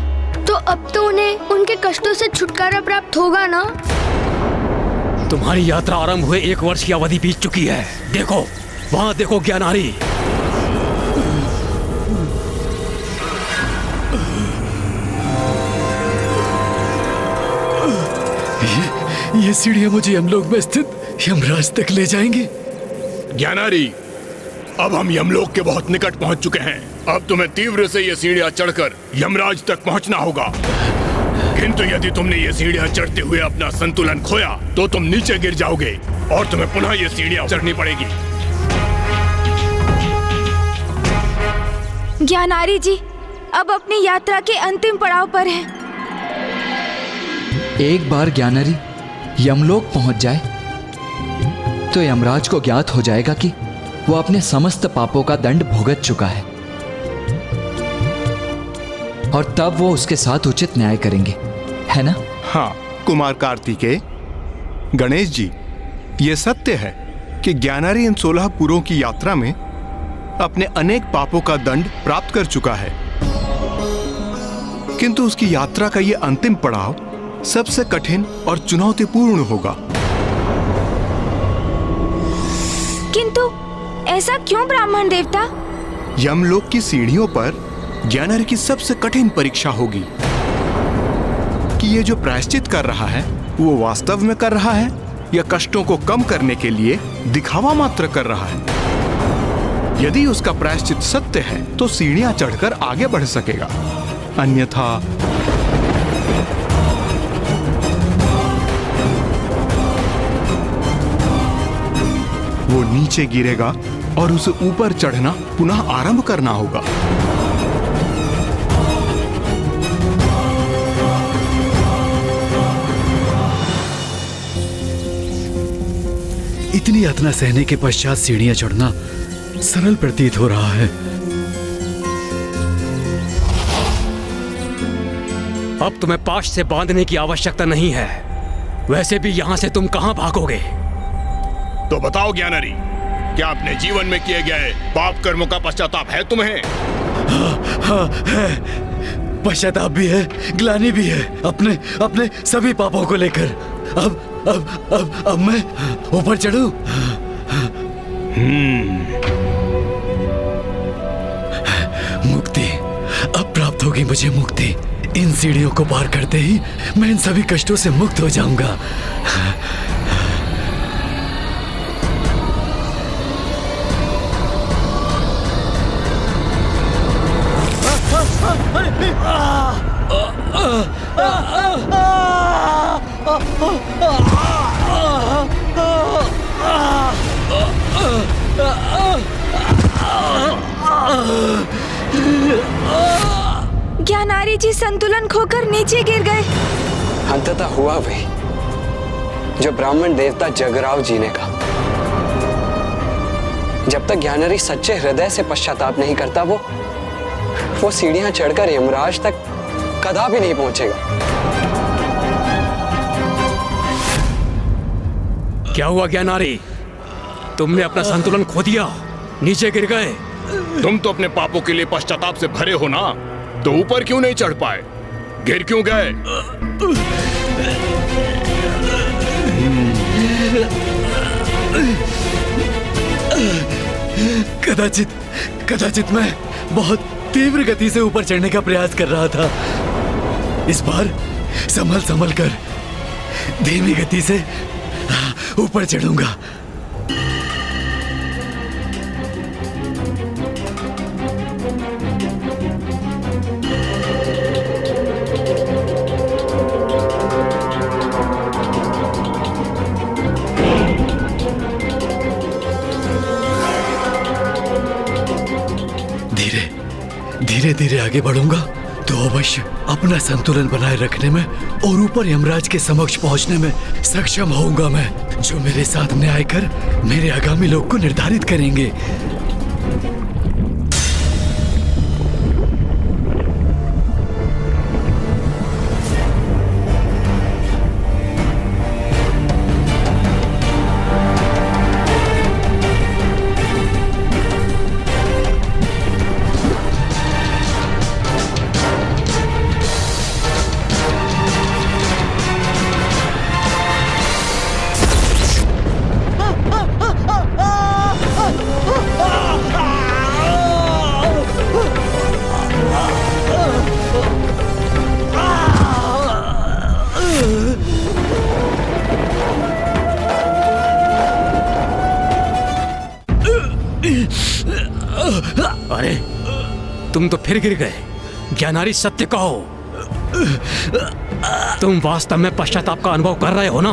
तो अब तो उन्हें उनके कष्टों से छुटकारा प्राप्त होगा ना? तुम्हारी यात्रा आरंभ हुए 1 वर्ष की अवधि बीत चुकी है। देखो, वहाँ देखो ज्ञानारी। ये सीढ़ियां मुझे यमलोक में स्थित यमराज तक ले जाएंगी। ज्ञानारी, अब हम यमलोक के बहुत निकट पहुंच चुके हैं। अब तुम्हें तीव्र से ये सीढ़ियां चढ़कर यमराज तक पहुंचना होगा। किंतु यदि तुमने ये सीढ़ियां चढ़ते हुए अपना संतुलन खोया तो तुम नीचे गिर जाओगे और तुम्हें पुनः ये सीढ़ियां चढ़नी पड़ेगी। ज्ञानारी जी अब अपनी यात्रा के अंतिम पड़ाव पर हैं। एक बार ज्ञानारी यमलोक पहुंच जाए तो यमराज को ज्ञात हो जाएगा कि वो अपने समस्त पापों का दंड भुगत चुका है और तब वो उसके साथ उचित न्याय करेंगे, है ना? हाँ कुमार कार्तिकेय, गणेश जी, ये सत्य है कि ज्ञानारी इन 16 पुरों की यात्रा में अपने अनेक पापों का दंड प्राप्त कर चुका है, किंतु उसकी यात्रा का ये अंतिम पड़ाव सबसे कठिन और चुनौतीपूर्ण होगा। किंतु ऐसा क्यों ब्राह्मण देवता? यमलोक की सीढ़ियों पर ज्ञानारी की सबसे कठिन परीक्षा होगी कि ये जो प्रायश्चित कर रहा है वो वास्तव में कर रहा है या कष्टों को कम करने के लिए दिखावा मात्र कर रहा है। यदि उसका प्रायश्चित सत्य है तो सीढ़ियां चढ़कर आगे बढ़ सकेगा, अन्यथा वो नीचे गिरेगा और उसे ऊपर चढ़ना पुनः आरंभ करना होगा। इतनी यातना सहने के पश्चात सीढ़ियां चढ़ना सरल प्रतीत हो रहा है। अब तुम्हें पाश से बांधने की आवश्यकता नहीं है। वैसे भी यहाँ से तुम कहाँ भागोगे? तो बताओ ज्ञानारी, क्या अपने जीवन में किए गए पाप कर्मों का पश्चाताप है तुम्हें? हाँ है, पश्चाताप भी है, ग्लानि भी है अपने अपने सभी पापों को लेकर। अब मैं ऊपर चढ़ूं? मुक्ति अब प्राप्त होगी मुझे, मुक्ति। इन सीढ़ियों को पार करते ही मैं इन सभी कष्टों से मुक्त हो जाऊंगा। ज्ञानारी जी संतुलन खोकर नीचे गिर गए। अंततः हुआ वही जो ब्राह्मण देवता जगराव जी ने कहा। जब तक ज्ञानारी सच्चे हृदय से पश्चाताप नहीं करता वो सीढ़ियां चढ़कर यमराज तक कदापि नहीं पहुंचेगा। क्या हुआ ज्ञानारी? तुमने अपना संतुलन खो दिया, नीचे गिर गए। तुम तो अपने पापों के लिए पश्चाताप से भरे हो ना, तो ऊपर क्यों नहीं चढ़ पाए? गिर क्यों गए? कदाचित मैं बहुत तीव्र गति से ऊपर चढ़ने का प्रयास कर रहा था। इस बार संभल कर धीमी गति से ऊपर चढ़ूंगा। धीरे धीरे आगे बढ़ूंगा तो अवश्य अपना संतुलन बनाए रखने में और ऊपर यमराज के समक्ष पहुंचने में सक्षम होऊंगा मैं, जो मेरे साथ न्याय कर मेरे आगामी लोक को निर्धारित करेंगे। अरे तुम तो फिर गिर गए। ज्ञानारी सत्य कहो, तुम वास्तव में पश्चाताप का अनुभव कर रहे हो ना?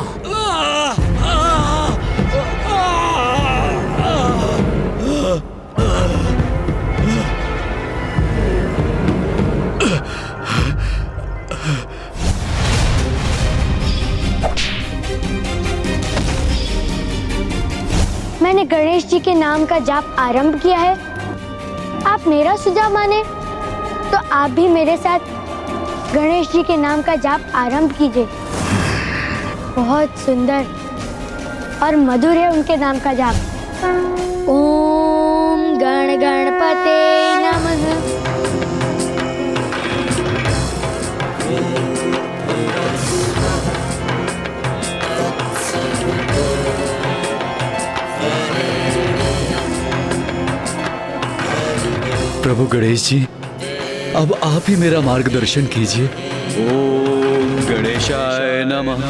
मैंने गणेश जी के नाम का जाप आरंभ किया है। आप मेरा सुझाव माने तो आप भी मेरे साथ गणेश जी के नाम का जाप आरंभ कीजिए। बहुत सुंदर और मधुर है उनके नाम का जाप। ओम गण गणपते नमः। प्रभु गणेश जी, अब आप ही मेरा मार्गदर्शन कीजिए। ओम गणेशाय नमः।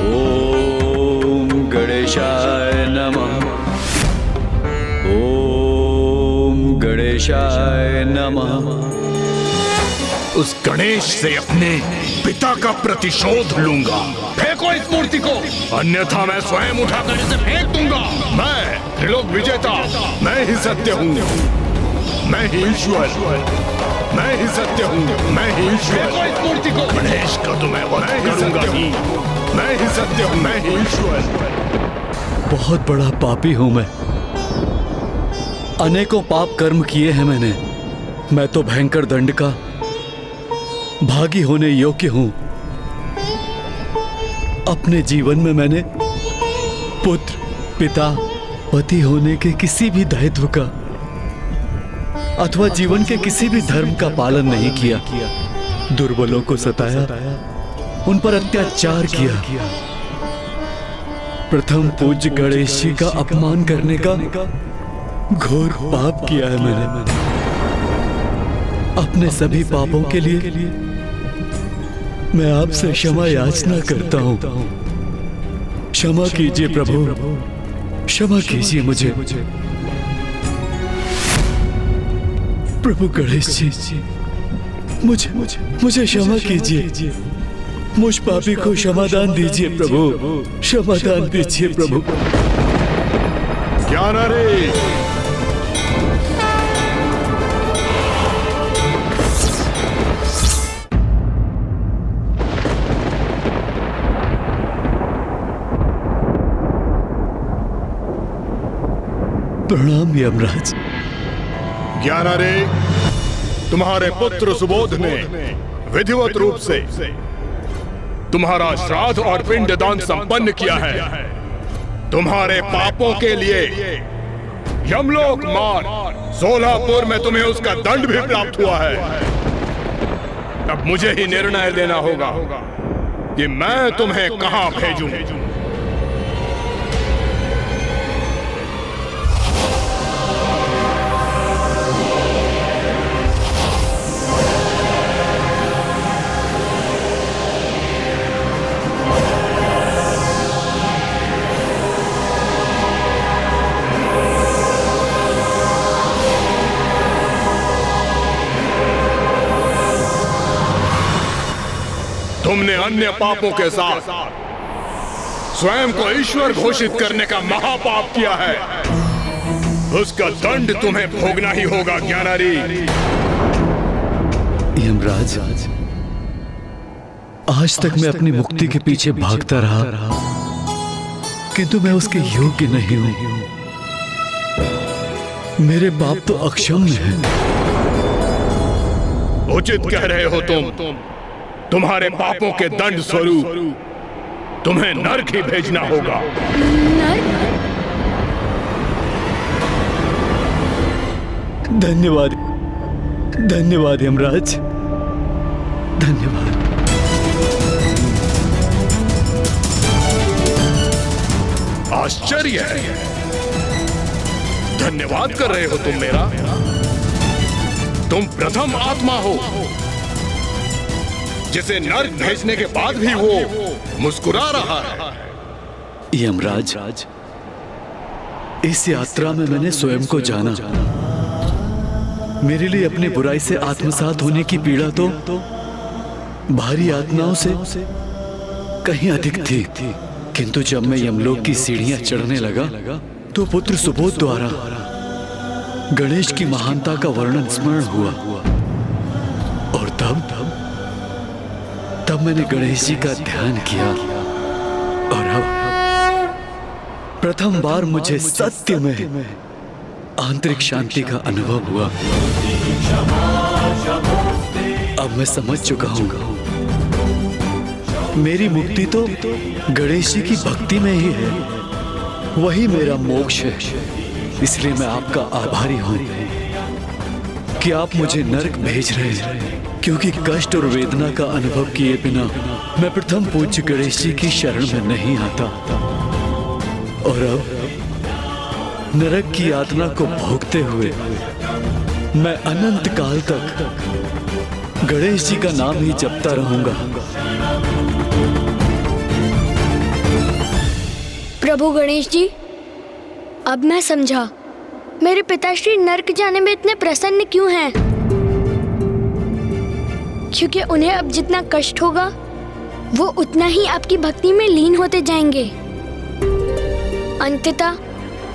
ओम गणेशाय नमः। ओम गणेशाय नमः। उस गणेश से अपने पिता का प्रतिशोध लूंगा। फेंको इस मूर्ति को, अन्यथा मैं स्वयं उठाकर इसे फेंक दूंगा। मैं त्रिलोक विजेता, मैं ही सत्य हूँ, मैं ही ईश्वर, मैं ही सत्य हूँ, मैं ही ईश्वर। फेंको इस मूर्ति को। गणेश का तो मैं वध करूंगा ही, मैं ही सत्य हूँ, मैं ही ईश्वर। बहुत बड़ा पापी हूं मैं, अनेकों पाप कर्म किए हैं मैंने। मैं तो भयंकर दंड का भागी होने योग्य हूं। अपने जीवन में मैंने पुत्र, पिता, पति होने के किसी भी दायित्व का अथवा जीवन के किसी भी धर्म का पालन नहीं किया। दुर्बलों को सताया, उन पर अत्याचार किया। प्रथम पूज्य गणेश जी का अपमान करने का घोर पाप किया है मैंने। अपने सभी पापों के लिए मैं आपसे क्षमा याचना करता हूं। क्षमा कीजिए प्रभु, क्षमा कीजिए मुझे। प्रभु गणेश जी, मुझे क्षमा कीजिए। मुझ पापी को क्षमादान दीजिए प्रभु, क्षमादान दीजिए प्रभु। ज्ञानारी, प्रणाम यमराज। ज्ञानारे, तुम्हारे पुत्र सुबोध ने विधिवत रूप से तुम्हारा श्राद्ध और पिंडदान संपन्न किया है। तुम्हारे पापों के लिए यमलोक मार्ग सोलापुर में तुम्हें उसका दंड भी प्राप्त हुआ है। अब मुझे ही निर्णय लेना होगा कि मैं तुम्हें कहां भेजूं। तुमने अन्य पापों के साथ स्वयं को ईश्वर घोषित करने का महापाप किया है। उसका दंड तुम्हें भोगना ही होगा ज्ञानारी। यमराज, आज तक मैं अपनी मुक्ति के पीछे भागता रहा, किंतु मैं उसके योग्य नहीं हूं। मेरे पाप तो अक्षम्य हैं। उचित कह रहे हो तुम। तुम्हारे पापों के दंड स्वरूप तुम्हें नरक ही भेजना होगा। धन्यवाद, धन्यवाद यमराज, धन्यवाद। आश्चर्य है, धन्यवाद कर रहे हो तुम मेरा। तुम प्रथम आत्मा हो जिसे नर्क भेजने के बाद भी वो मुस्कुरा रहा है। यमराज, इस यात्रा में मैंने स्वयं को जाना। मेरे लिए अपनी बुराई से आत्मसात होने की पीड़ा तो भारी आत्माओं से कहीं अधिक थी। किंतु जब मैं यमलोक की सीढ़ियां चढ़ने लगा तो पुत्र सुबोध द्वारा गणेश की महानता का वर्णन स्मरण हुआ। और तब मैंने गणेश जी का ध्यान किया और अब प्रथम बार मुझे सत्य में आंतरिक शांति का अनुभव हुआ। अब मैं समझ चुका हूं, मेरी मुक्ति तो गणेश जी की भक्ति में ही है। वही मेरा मोक्ष है। इसलिए मैं आपका आभारी हूं कि आप मुझे नरक भेज रहे हैं, क्योंकि कष्ट और वेदना का अनुभव किए बिना मैं प्रथम पूज्य गणेश जी की शरण में नहीं आता। और अब नरक की यातना को भोगते हुए मैं अनंत काल तक गणेश जी का नाम ही जपता रहूंगा। प्रभु गणेश जी, अब मैं समझा मेरे पिताश्री नरक जाने में इतने प्रसन्न क्यों हैं। क्योंकि उन्हें अब जितना कष्ट होगा वो उतना ही आपकी भक्ति में लीन होते जाएंगे। अंततः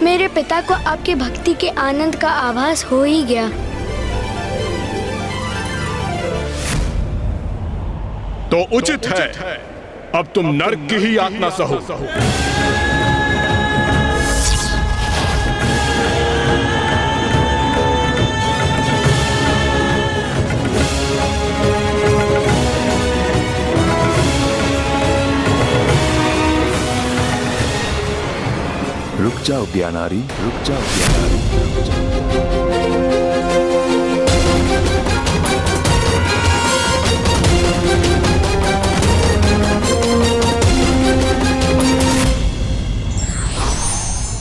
मेरे पिता को आपकी भक्ति के आनंद का आभास हो ही गया। तो उचित है, अब तुम नरक की ही यातना सहो। रुक जाओ ज्ञानारी, रुक जाओ ज्ञानारी, रुक जाओ।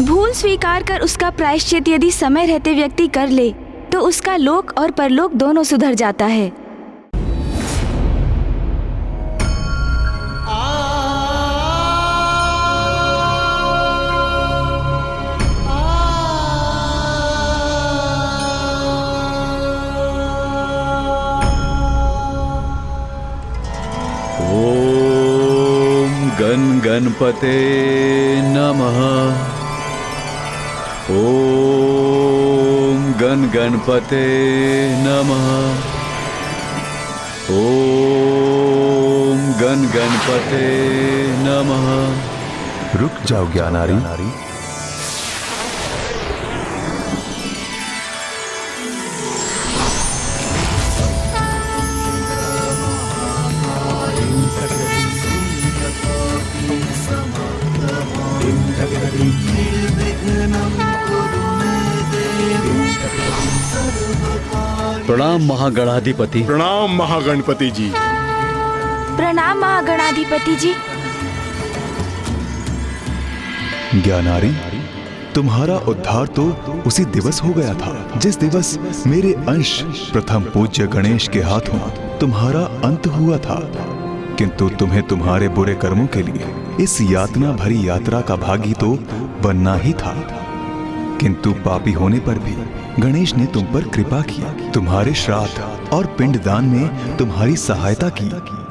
भूल स्वीकार कर उसका प्रायश्चित यदि समय रहते व्यक्ति कर ले तो उसका लोक और परलोक दोनों सुधर जाता है। गणपते नमः। ओम गणपते नमः। ओम गणपते नमः। रुक जाओ ज्ञानारी। प्रणाम महागणाधिपति। प्रणाम महागणपति जी। प्रणाम महागणाधिपति जी। ज्ञानारी, तुम्हारा उद्धार तो उसी दिवस हो गया था जिस दिवस मेरे अंश प्रथम पूज्य गणेश के हाथों तुम्हारा अंत हुआ था। किंतु तुम्हें तुम्हारे बुरे कर्मों के लिए इस यातना भरी यात्रा का भागी तो बनना ही था। किंतु पापी होने पर भी गणेश ने तुम पर कृपा की, तुम्हारे श्राद्ध और पिंडदान में तुम्हारी सहायता की,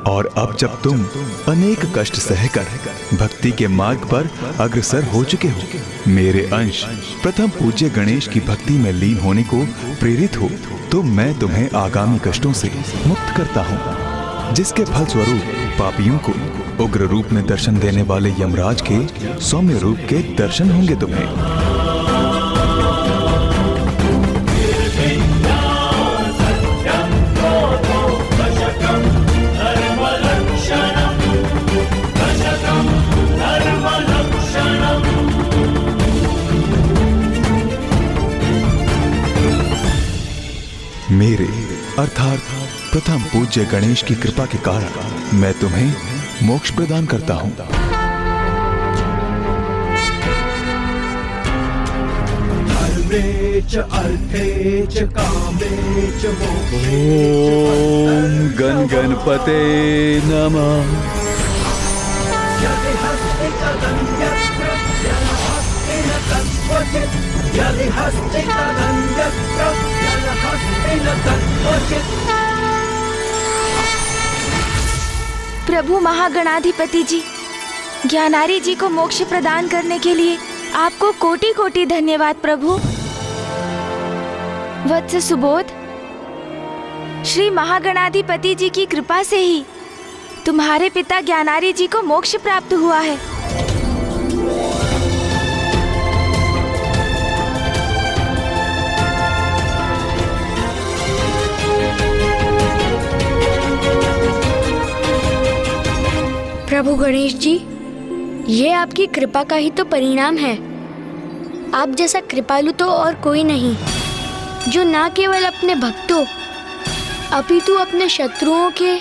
और अब जब तुम अनेक कष्ट सहकर भक्ति के मार्ग पर अग्रसर हो चुके हो, मेरे अंश प्रथम पूज्य गणेश की भक्ति में लीन होने को प्रेरित हो, तो मैं तुम्हें आगामी कष्टों से मुक्त करता हूँ, जिसके फलस्वरूप पापियों को उग्र रूप में दर्शन देने वाले यमराज के सौम्य रूप के दर्शन होंगे तुम्हें। मेरे अर्थात प्रथम पूज्य गणेश की कृपा के कारण मैं तुम्हें मोक्ष प्रदान करता हूँ। ओम गण गणपते नमः। प्रभु महागणाधिपति जी, ज्ञानारी जी को मोक्ष प्रदान करने के लिए आपको कोटि कोटि धन्यवाद प्रभु। वत्स सुबोध, श्री महागणाधिपति जी की कृपा से ही तुम्हारे पिता ज्ञानारी जी को मोक्ष प्राप्त हुआ है। प्रभु गणेश जी, ये आपकी कृपा का ही तो परिणाम है। आप जैसा कृपालु तो और कोई नहीं, जो ना केवल अपने भक्तों अपितु अपने शत्रुओं के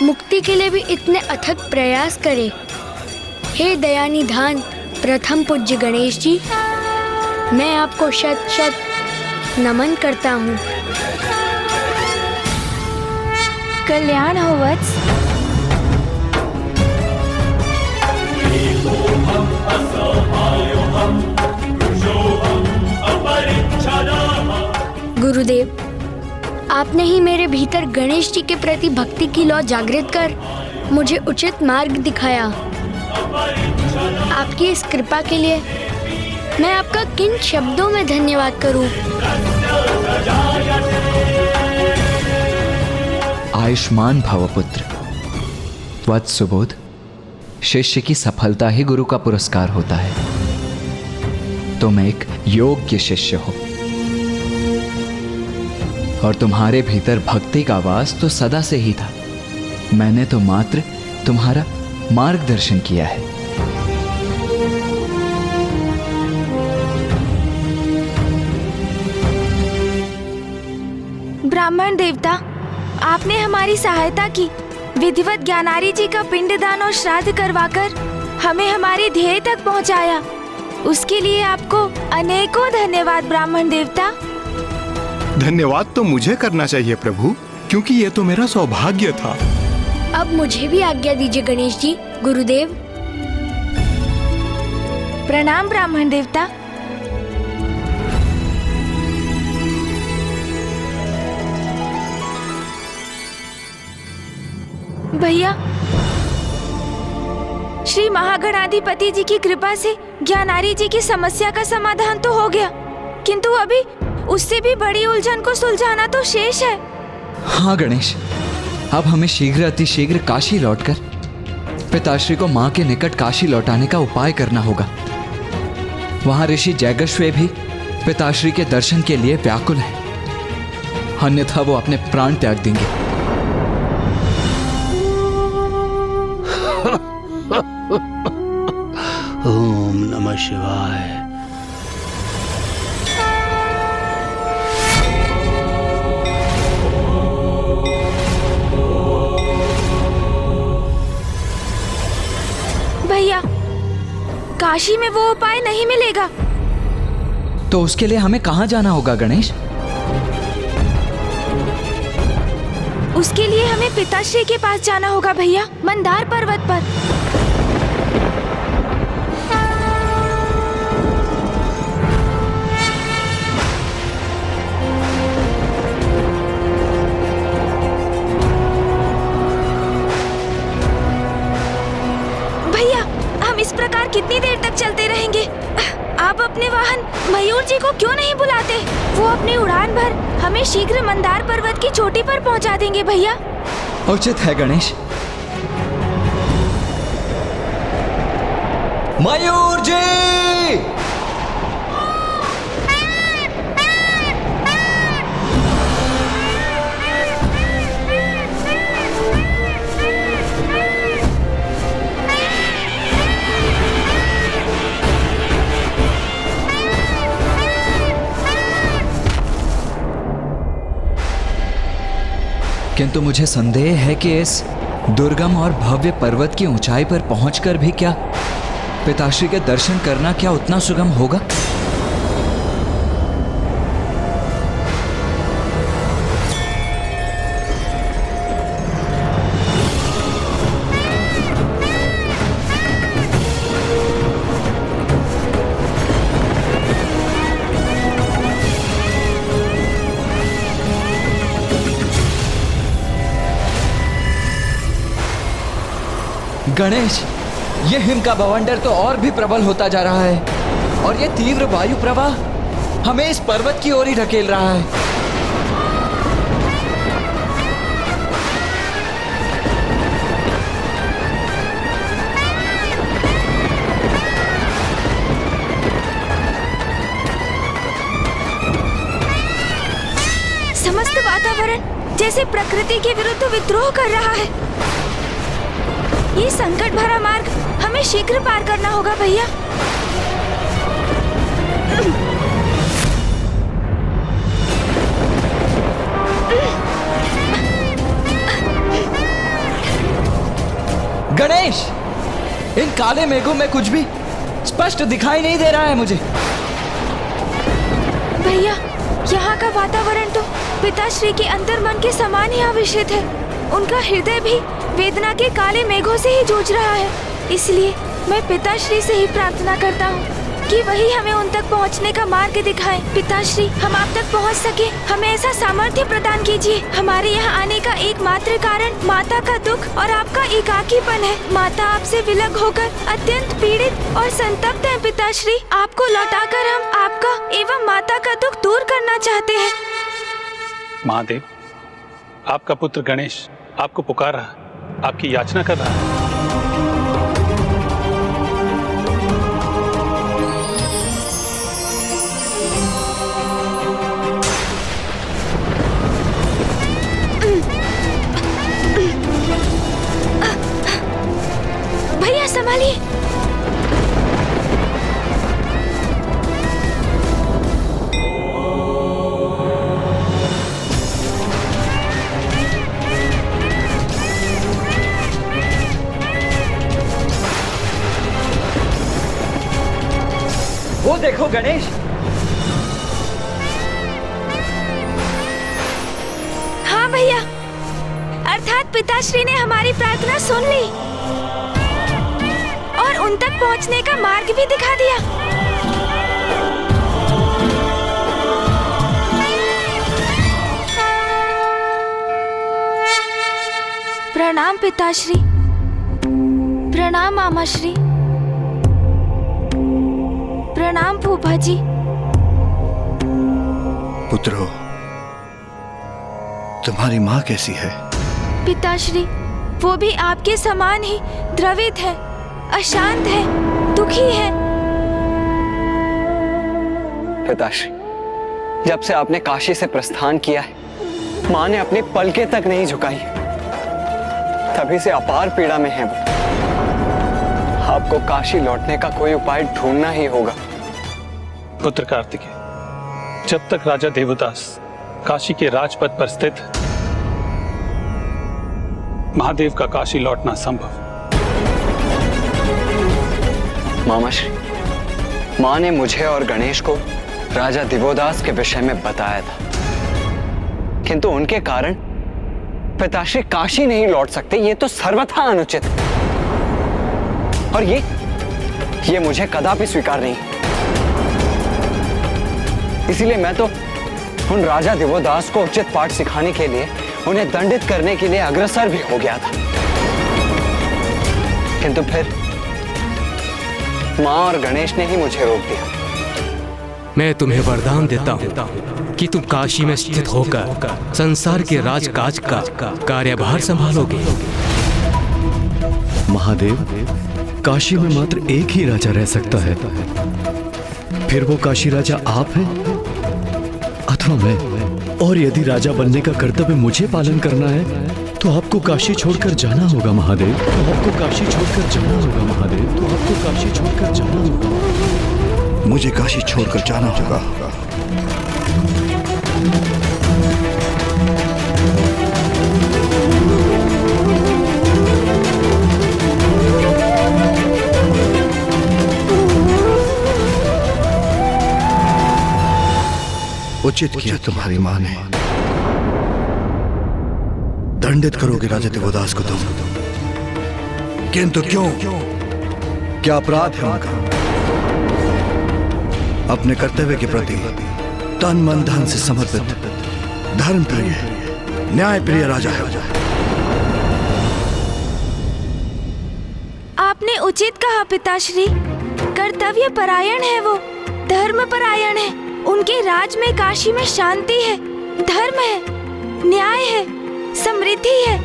मुक्ति के लिए भी इतने अथक प्रयास करे। हे दयानिधान प्रथम पूज्य गणेश जी, मैं आपको शत शत नमन करता हूँ। कल्याण हो वत्स। गुरुदेव, आपने ही मेरे भीतर गणेश जी के प्रति भक्ति की लौ जागृत कर मुझे उचित मार्ग दिखाया। आपकी इस कृपा के लिए मैं आपका किन शब्दों में धन्यवाद करूं? आयुष्मान भव पुत्र। वत्स सुबोध, शिष्य की सफलता ही गुरु का पुरस्कार होता है। तुम एक योग्य शिष्य हो और तुम्हारे भीतर भक्ति का वास तो सदा से ही था। मैंने तो मात्र तुम्हारा मार्गदर्शन किया है। ब्राह्मण देवता, आपने हमारी सहायता की। विधिवत ज्ञानारी जी का पिंडदान और श्राद्ध करवाकर हमें हमारे ध्येय तक पहुंचाया। उसके लिए आपको अनेकों धन्यवाद ब्राह्मण देवता। धन्यवाद तो मुझे करना चाहिए प्रभु, क्योंकि ये तो मेरा सौभाग्य था। अब मुझे भी आज्ञा दीजिए गणेश जी। गुरुदेव। प्रणाम ब्राह्मण देवता। भैया, श्री महागणाधिपति जी की कृपा से ज्ञानारी जी की समस्या का समाधान तो हो गया, किंतु अभी उससे भी बड़ी उलझन को सुलझाना तो शेष है। हाँ गणेश, अब हमें शीघ्र अतिशीघ्र काशी लौटकर पिताश्री को माँ के निकट काशी लौटाने का उपाय करना होगा। वहां ऋषि जैगश्वे भी पिताश्री के दर्शन के लिए व्याकुल है, अन्यथा वो अपने प्राण त्याग देंगे। ओम नमः शिवाय। काशी में वो उपाय नहीं मिलेगा। तो उसके लिए हमें कहाँ जाना होगा गणेश? उसके लिए हमें पिताश्री के पास जाना होगा भैया, मंदार पर्वत पर। भैया, हम इस प्रकार कितनी देर तक चलते रहेंगे? आप अपने वाहन मयूर जी को क्यों नहीं बुलाते? वो अपनी उड़ान भर हमें शीघ्र मंदार पर्वत की चोटी पर पहुंचा देंगे भैया। उचित है गणेश। मयूर जी! किंतु मुझे संदेह है कि इस दुर्गम और भव्य पर्वत की ऊंचाई पर पहुंचकर भी क्या पिताश्री के दर्शन करना क्या उतना सुगम होगा? गणेश, ये हिम का बवंडर तो और भी प्रबल होता जा रहा है और ये तीव्र वायु प्रवाह हमें इस पर्वत की ओर ही ढकेल रहा है। समस्त वातावरण जैसे प्रकृति के विरुद्ध विद्रोह कर रहा है। ये संकट भरा मार्ग हमें शीघ्र पार करना होगा भैया। गणेश, इन काले मेघों में कुछ भी स्पष्ट दिखाई नहीं दे रहा है मुझे। भैया, यहाँ का वातावरण तो पिताश्री के अंतर्मन के समान ही आविष्ट है। उनका हृदय भी वेदना के काले मेघों से ही जूझ रहा है। इसलिए मैं पिताश्री से ही प्रार्थना करता हूँ कि वही हमें उन तक पहुँचने का मार्ग दिखाएं। पिताश्री, हम आप तक पहुँच सके, हमें ऐसा सामर्थ्य प्रदान कीजिए। हमारे यहाँ आने का एकमात्र कारण माता का दुख और आपका एकाकीपन है। माता आपसे विलग होकर अत्यंत पीड़ित और संतप्त है। पिताश्री, आपको लौटाकर हम आपका एवं माता का दुख दूर करना चाहते हैं। महादेव, आपका पुत्र गणेश आपको पुकार रहा है, आपकी याचना कर रहा है। भैया संभालिए। वो देखो गणेश, हाँ भैया, अर्थात पिताश्री ने हमारी प्रार्थना सुन ली और उन तक पहुंचने का मार्ग भी दिखा दिया। प्रणाम पिताश्री, प्रणाम मामाश्री, प्रणाम फूफा जी। पुत्रो, तुम्हारी माँ कैसी है? पिताश्री, वो भी आपके समान ही द्रवित है, अशांत है, दुखी है। पिताश्री, जब से आपने काशी से प्रस्थान किया है, माँ ने अपनी पलकें तक नहीं झुकाई। तभी से अपार पीड़ा में है वो। आपको काशी लौटने का कोई उपाय ढूंढना ही होगा। पुत्र कार्तिकेय, जब तक राजा देवदास काशी के राजपथ पर स्थित है, महादेव का काशी लौटना संभव। मामाश्री, माँ ने मुझे और गणेश को राजा दिवोदास के विषय में बताया था, किंतु उनके कारण पिताश्री काशी नहीं लौट सकते। ये तो सर्वथा अनुचित है और ये मुझे कदापि स्वीकार नहीं। इसीलिए मैं तो उन राजा दिवोदास को उचित पाठ सिखाने के लिए, उन्हें दंडित करने के लिए अग्रसर भी हो गया था, किंतु फिर माँ और गणेश ने ही मुझे रोक दिया। मैं तुम्हें वरदान देता हूँ कि तुम काशी में स्थित होकर संसार के राजकाज का कार्यभार संभालोगे। महादेव, काशी में मात्र एक ही राजा रह सकता है। फिर वो काशी राजा आप हैं अथवा मैं। और यदि राजा बनने का कर्तव्य मुझे पालन करना है तो आपको काशी छोड़कर जाना होगा महादेव। तो आपको काशी छोड़कर जाना होगा महादेव। तो आपको काशी छोड़कर जाना होगा। मुझे काशी छोड़कर जाना होगा। उचित किया तुम्हारी माँ ने। दंडित करोगे राजा दिवोदास को तुम, किंतु क्यों? क्या अपराध है उनका? अपने कर्तव्य के प्रति तन मन धन से समर्पित धर्म प्रिय न्याय प्रिय राजा है। आपने उचित कहा पिताश्री। कर्तव्य परायण है वो, धर्म परायण है। उनके राज में काशी में शांति है, धर्म है, न्याय है, समृद्धि है।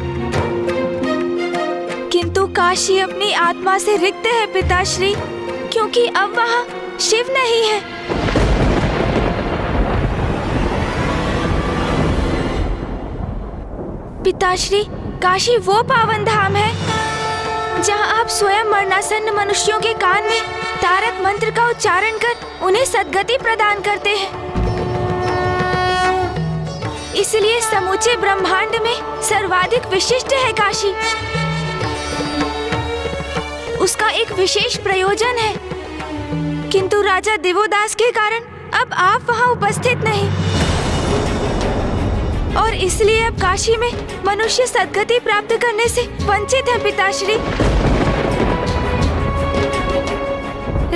किंतु काशी अपनी आत्मा से रिक्त है पिताश्री, क्योंकि अब वहाँ शिव नहीं है। पिताश्री, काशी वो पावन धाम है जहाँ आप स्वयं मरणासन्न मनुष्यों के कान में तारक मंत्र का उच्चारण कर उन्हें सद्गति प्रदान करते हैं। इसलिए समूचे ब्रह्मांड में सर्वाधिक विशिष्ट है काशी। उसका एक विशेष प्रयोजन है, किंतु राजा दिवोदास के कारण अब आप वहाँ उपस्थित नहीं, और इसलिए अब काशी में मनुष्य सद्गति प्राप्त करने से वंचित है पिताश्री।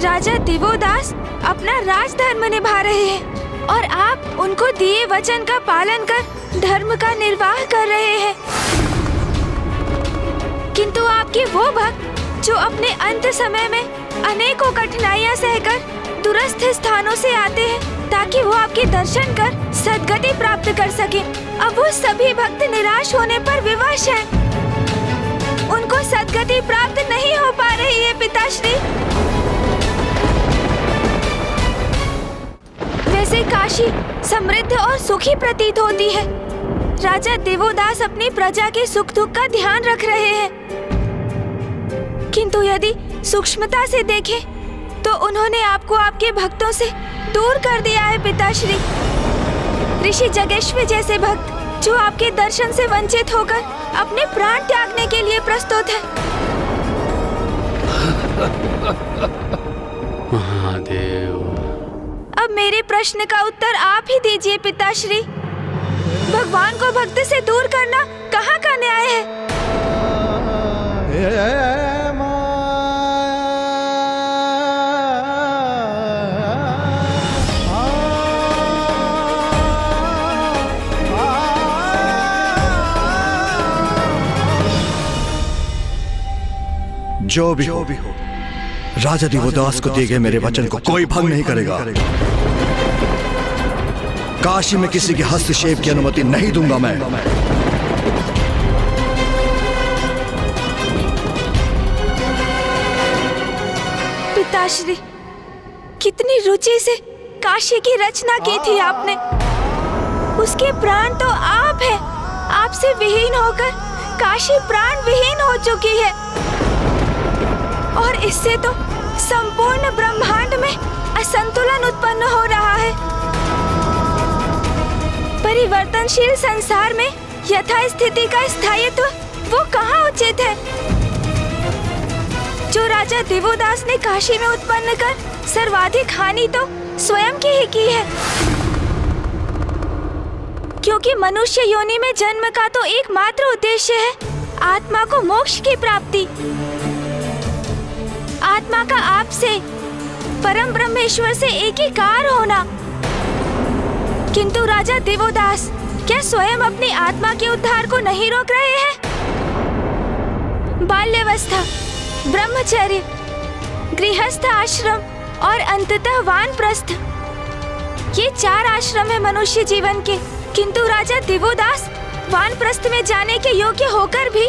राजा दिवोदास अपना राजधर्म निभा रहे हैं और आप उनको दिए वचन का पालन कर धर्म का निर्वाह कर रहे हैं। किंतु आपके वो भक्त जो अपने अंत समय में अनेकों कठिनाइयां सहकर दूरस्थ स्थानों से आते हैं ताकि वो आपके दर्शन कर सद्गति प्राप्त कर सके, अब वो सभी भक्त निराश होने पर विवश हैं। उनको सद्गति प्राप्त नहीं हो पा रही है पिताश्री। वैसे काशी समृद्ध और सुखी प्रतीत होती है। राजा दिवोदास अपनी प्रजा के सुख दुख का ध्यान रख रहे हैं, किंतु यदि सूक्ष्मता से देखें तो उन्होंने आपको आपके भक्तों से दूर कर दिया है पिताश्री। ऋषि जगेश्वर जैसे भक्त जो आपके दर्शन से वंचित होकर अपने प्राण त्यागने के लिए प्रस्तुत है। महादेव, अब मेरे प्रश्न का उत्तर आप ही दीजिए पिताश्री। भगवान को भक्त से दूर करना कहाँ का न्याय है? जो भी हो, राजा दिवोदास को दिए गए मेरे वचन को कोई भंग नहीं करेगा। काशी में किसी के हस्तक्षेप की अनुमति नहीं दूंगा मैं। पिताश्री, कितनी रुचि से काशी की रचना की थी आपने। उसके प्राण तो आप हैं। आपसे विहीन होकर काशी प्राण विहीन हो चुकी है, और इससे तो संपूर्ण ब्रह्मांड में असंतुलन उत्पन्न हो रहा है। परिवर्तनशील संसार में यथा स्थिति का स्थायित्व वो कहाँ उचित है? जो राजा दिवोदास ने काशी में उत्पन्न कर सर्वाधिक हानि तो स्वयं की ही की है, क्योंकि मनुष्य योनि में जन्म का तो एकमात्र उद्देश्य है आत्मा को मोक्ष की प्राप्ति, आत्मा का आपसे परम ब्रह्मेश्वर से एकीकार होना। किंतु राजा दिवोदास क्या स्वयं अपनी आत्मा के उद्धार को नहीं रोक रहे हैं? बाल्यावस्था, ब्रह्मचर्य, गृहस्थ आश्रम और अंततः वानप्रस्थ, ये 4 आश्रम है मनुष्य जीवन के। किंतु राजा दिवोदास वानप्रस्थ में जाने के योग्य होकर भी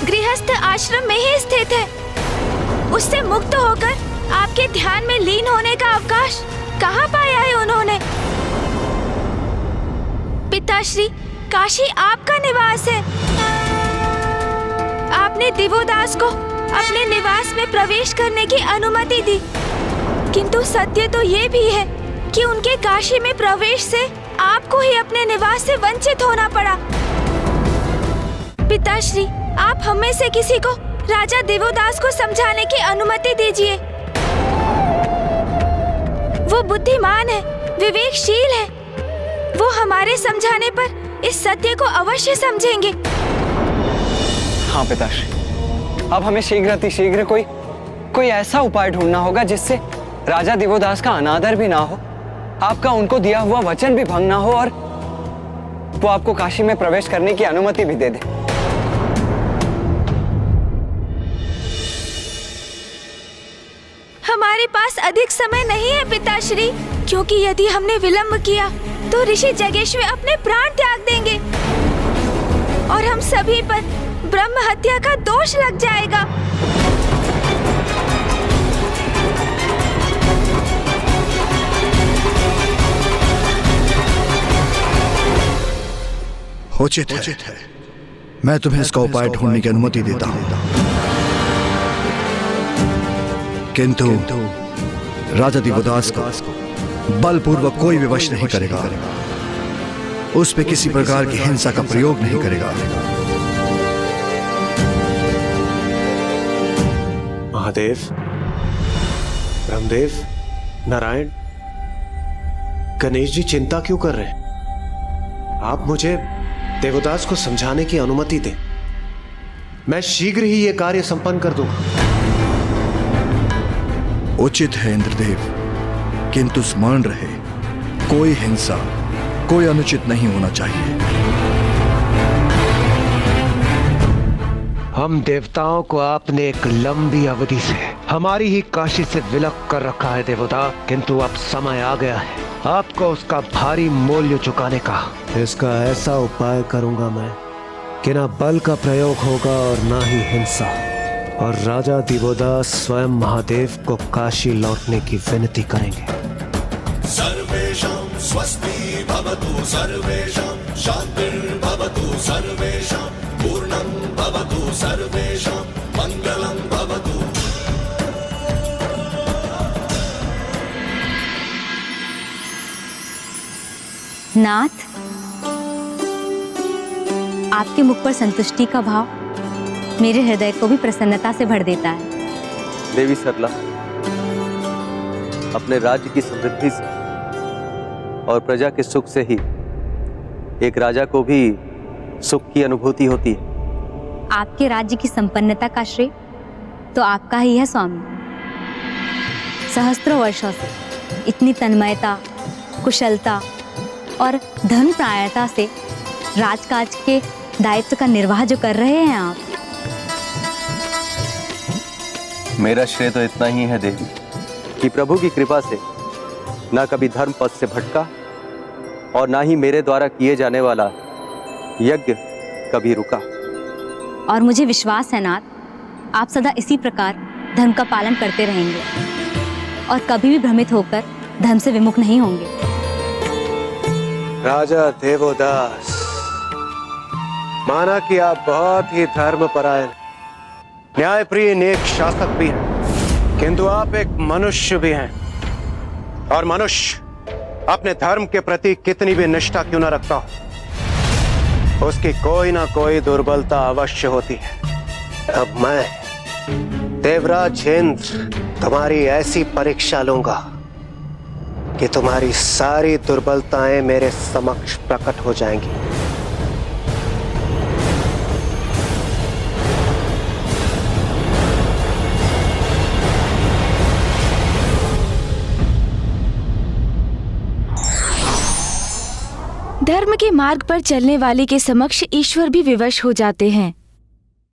गृहस्थ आश्रम में ही स्थित है। उससे मुक्त होकर आपके ध्यान में लीन होने का अवकाश कहाँ पाया है उन्होंने? पिताश्री, काशी आपका निवास है। आपने दिवोदास को अपने निवास में प्रवेश करने की अनुमति दी, किंतु सत्य तो ये भी है कि उनके काशी में प्रवेश से आपको ही अपने निवास से वंचित होना पड़ा। पिताश्री, आप हमें से किसी को राजा दिवोदास को समझाने की अनुमति दीजिए। वो बुद्धिमान है, विवेकशील है, वो हमारे समझाने पर इस सत्य को अवश्य समझेंगे। हाँ पिताश्री, अब हमें शीघ्र कोई ऐसा उपाय ढूंढना होगा जिससे राजा दिवोदास का अनादर भी ना हो, आपका उनको दिया हुआ वचन भी भंग ना हो और वो आपको काशी में प्रवेश करने की अनुमति भी दे दे। हमारे पास अधिक समय नहीं है पिताश्री, क्योंकि यदि हमने विलंब किया तो ऋषि जगेश्वर अपने प्राण त्याग देंगे और हम सभी पर ब्रह्म हत्या का दोष लग जाएगा। उचित है। मैं तुम्हें इसका उपाय ढूंढने की अनुमति देता हूं, किंतु राजा दिवोदास को बलपूर्वक कोई विवश नहीं करेगा, उस पे किसी प्रकार की हिंसा का प्रयोग नहीं करेगा। महादेव, ब्रह्मदेव, नारायण, गणेश जी चिंता क्यों कर रहे हैं? आप मुझे देवदास को समझाने की अनुमति दें, मैं शीघ्र ही यह कार्य संपन्न कर दूंगा। उचित है इंद्रदेव, किंतु स्मरण रहे, कोई हिंसा, कोई अनुचित नहीं होना चाहिए। हम देवताओं को आपने एक लंबी अवधि से हमारी ही काशी से विलक कर रखा है देवता, किंतु अब समय आ गया है आपको उसका भारी मूल्य चुकाने का। इसका ऐसा उपाय करूंगा मैं कि ना बल का प्रयोग होगा और ना ही हिंसा, और राजा दिवोदास स्वयं महादेव को काशी लौटने की विनती करेंगे। सर्वेषां स्वस्ति भवतु, सर्वेषां शान्तिर्भवतु, सर्वेषां पूर्णं भवतु, सर्वेषां मंगलं भवतु। नाथ, आपके मुख पर संतुष्टि का भाव मेरे हृदय को भी प्रसन्नता से भर देता है। देवी सरला, अपने राज्य की समृद्धि से और प्रजा के सुख से ही एक राजा को भी सुख की अनुभूति होती है। आपके राज्य की संपन्नता का श्रेय तो आपका ही है स्वामी। सहस्त्रों वर्षों से इतनी तन्मयता, कुशलता और धर्मप्रायणता से राजकाज के दायित्व का निर्वाह जो कर रहे हैं आप, मेरा श्रेय तो इतना ही है देवी कि प्रभु की कृपा से ना कभी धर्म पथ से भटका और ना ही मेरे द्वारा किए जाने वाला यज्ञ कभी रुका। और मुझे विश्वास है नाथ, आप सदा इसी प्रकार धर्म का पालन करते रहेंगे और कभी भी भ्रमित होकर धर्म से विमुख नहीं होंगे। राजा देवोदास, माना कि आप बहुत ही धर्मपरायण, न्यायप्रिय नेक शासक भी हैं, किंतु आप एक मनुष्य भी हैं, और मनुष्य अपने धर्म के प्रति कितनी भी निष्ठा क्यों न रखता हो, उसकी कोई ना कोई दुर्बलता अवश्य होती है। अब मैं देवराज इंद्र, तुम्हारी ऐसी परीक्षा लूंगा कि तुम्हारी सारी दुर्बलताएं मेरे समक्ष प्रकट हो जाएंगी। धर्म के मार्ग पर चलने वाले के समक्ष ईश्वर भी विवश हो जाते हैं।